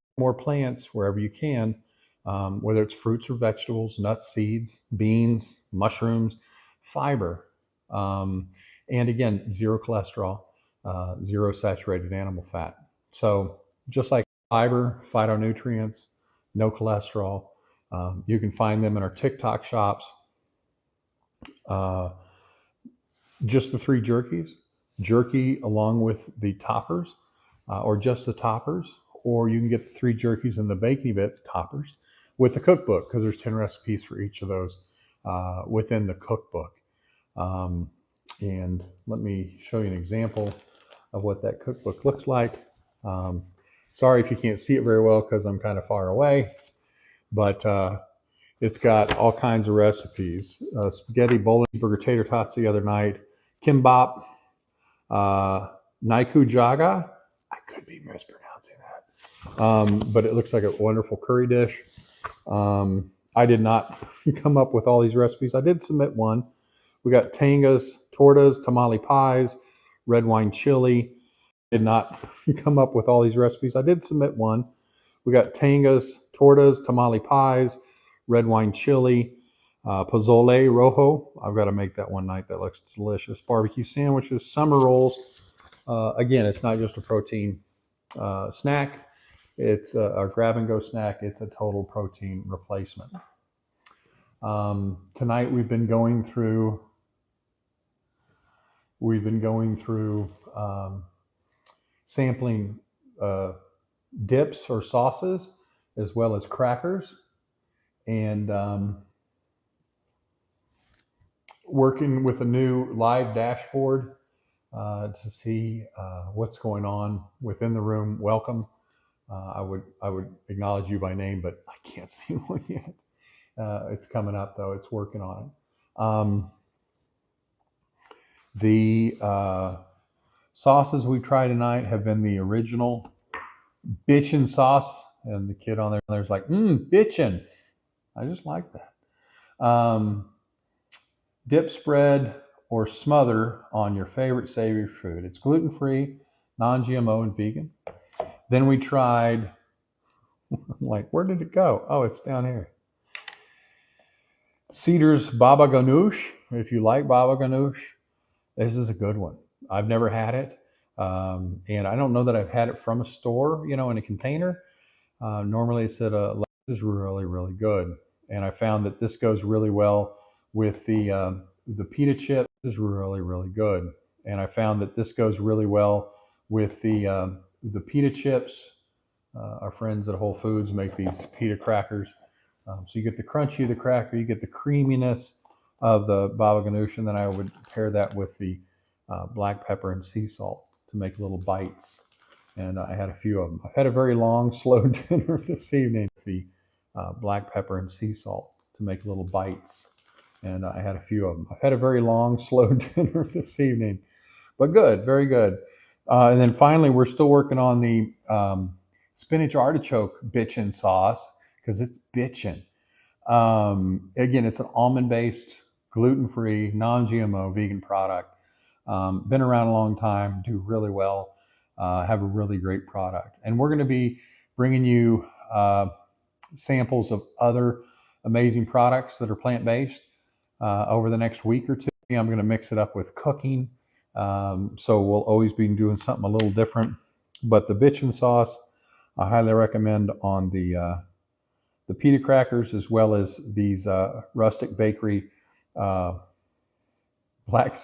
whether it's fruits or vegetables, nuts, seeds, beans, mushrooms, fiber. And again, zero cholesterol, zero saturated animal fat. So just like fiber, phytonutrients, no cholesterol. You can find them in our TikTok shops. Just the 3 jerkies, jerky along with the toppers, or just the toppers, or you can get the 3 jerkies and the Bacony bits toppers with the cookbook, because there's 10 recipes for each of those within the cookbook. And let me show you an example of what that cookbook looks like. Sorry if you can't see it very well, because I'm kind of far away, but it's got all kinds of recipes. Spaghetti bolognese tater tots the other night, kimbap, nikujaga. I could be mispronouncing that, but it looks like a wonderful curry dish. I did not come up with all these recipes. I did submit one. We got tangas, tortas, tamale pies, red wine chili. Did not come up with all these recipes. I did submit one. We got tangas, tortas, tamale pies, red wine chili, pozole rojo. I've got to make that one night. That looks delicious. Barbecue sandwiches, summer rolls. Again, it's not just a protein snack. It's a grab and go snack. It's a total protein replacement. Tonight we've been going through sampling dips or sauces, as well as crackers, and working with a new live dashboard to see what's going on within the room. Welcome. I would acknowledge you by name, but I can't see one yet. It's coming up though. It's working on it. The sauces we try tonight have been the original bitchin' sauce, and the kid on there's like, bitchin'. I just like that. Dip, spread, or smother on your favorite savory food. It's gluten-free, non-GMO, and vegan. Then we tried, like, where did it go? Oh, it's down here. Cedar's baba ganoush. If you like baba ganoush, this is a good one. I've never had it, and I don't know that I've had it from a store, in a container. Normally it's at a. This is really, really good, and I found that this goes really well with the pita chip. This is really, really good, and I found that this goes really well with the pita chips. Our friends at Whole Foods make these pita crackers, so you get the crunchy of the cracker, you get the creaminess of the baba ganoush, and then I would pair that with the black pepper and sea salt to make little bites. And I had a few of them. I've had a very long, slow dinner this evening. The black pepper and sea salt to make little bites. And I had a few of them. I've had a very long, slow dinner this evening, but good, very good. And then finally, we're still working on the spinach artichoke bitchin' sauce, because it's bitchin'. Again, it's an almond-based, gluten-free, non-GMO, vegan product. Been around a long time, do really well, have a really great product. And we're going to be bringing you samples of other amazing products that are plant-based over the next week or two. I'm going to mix it up with cooking, so we'll always be doing something a little different. But the bitchin' sauce, I highly recommend on the pita crackers, as well as these rustic bakery black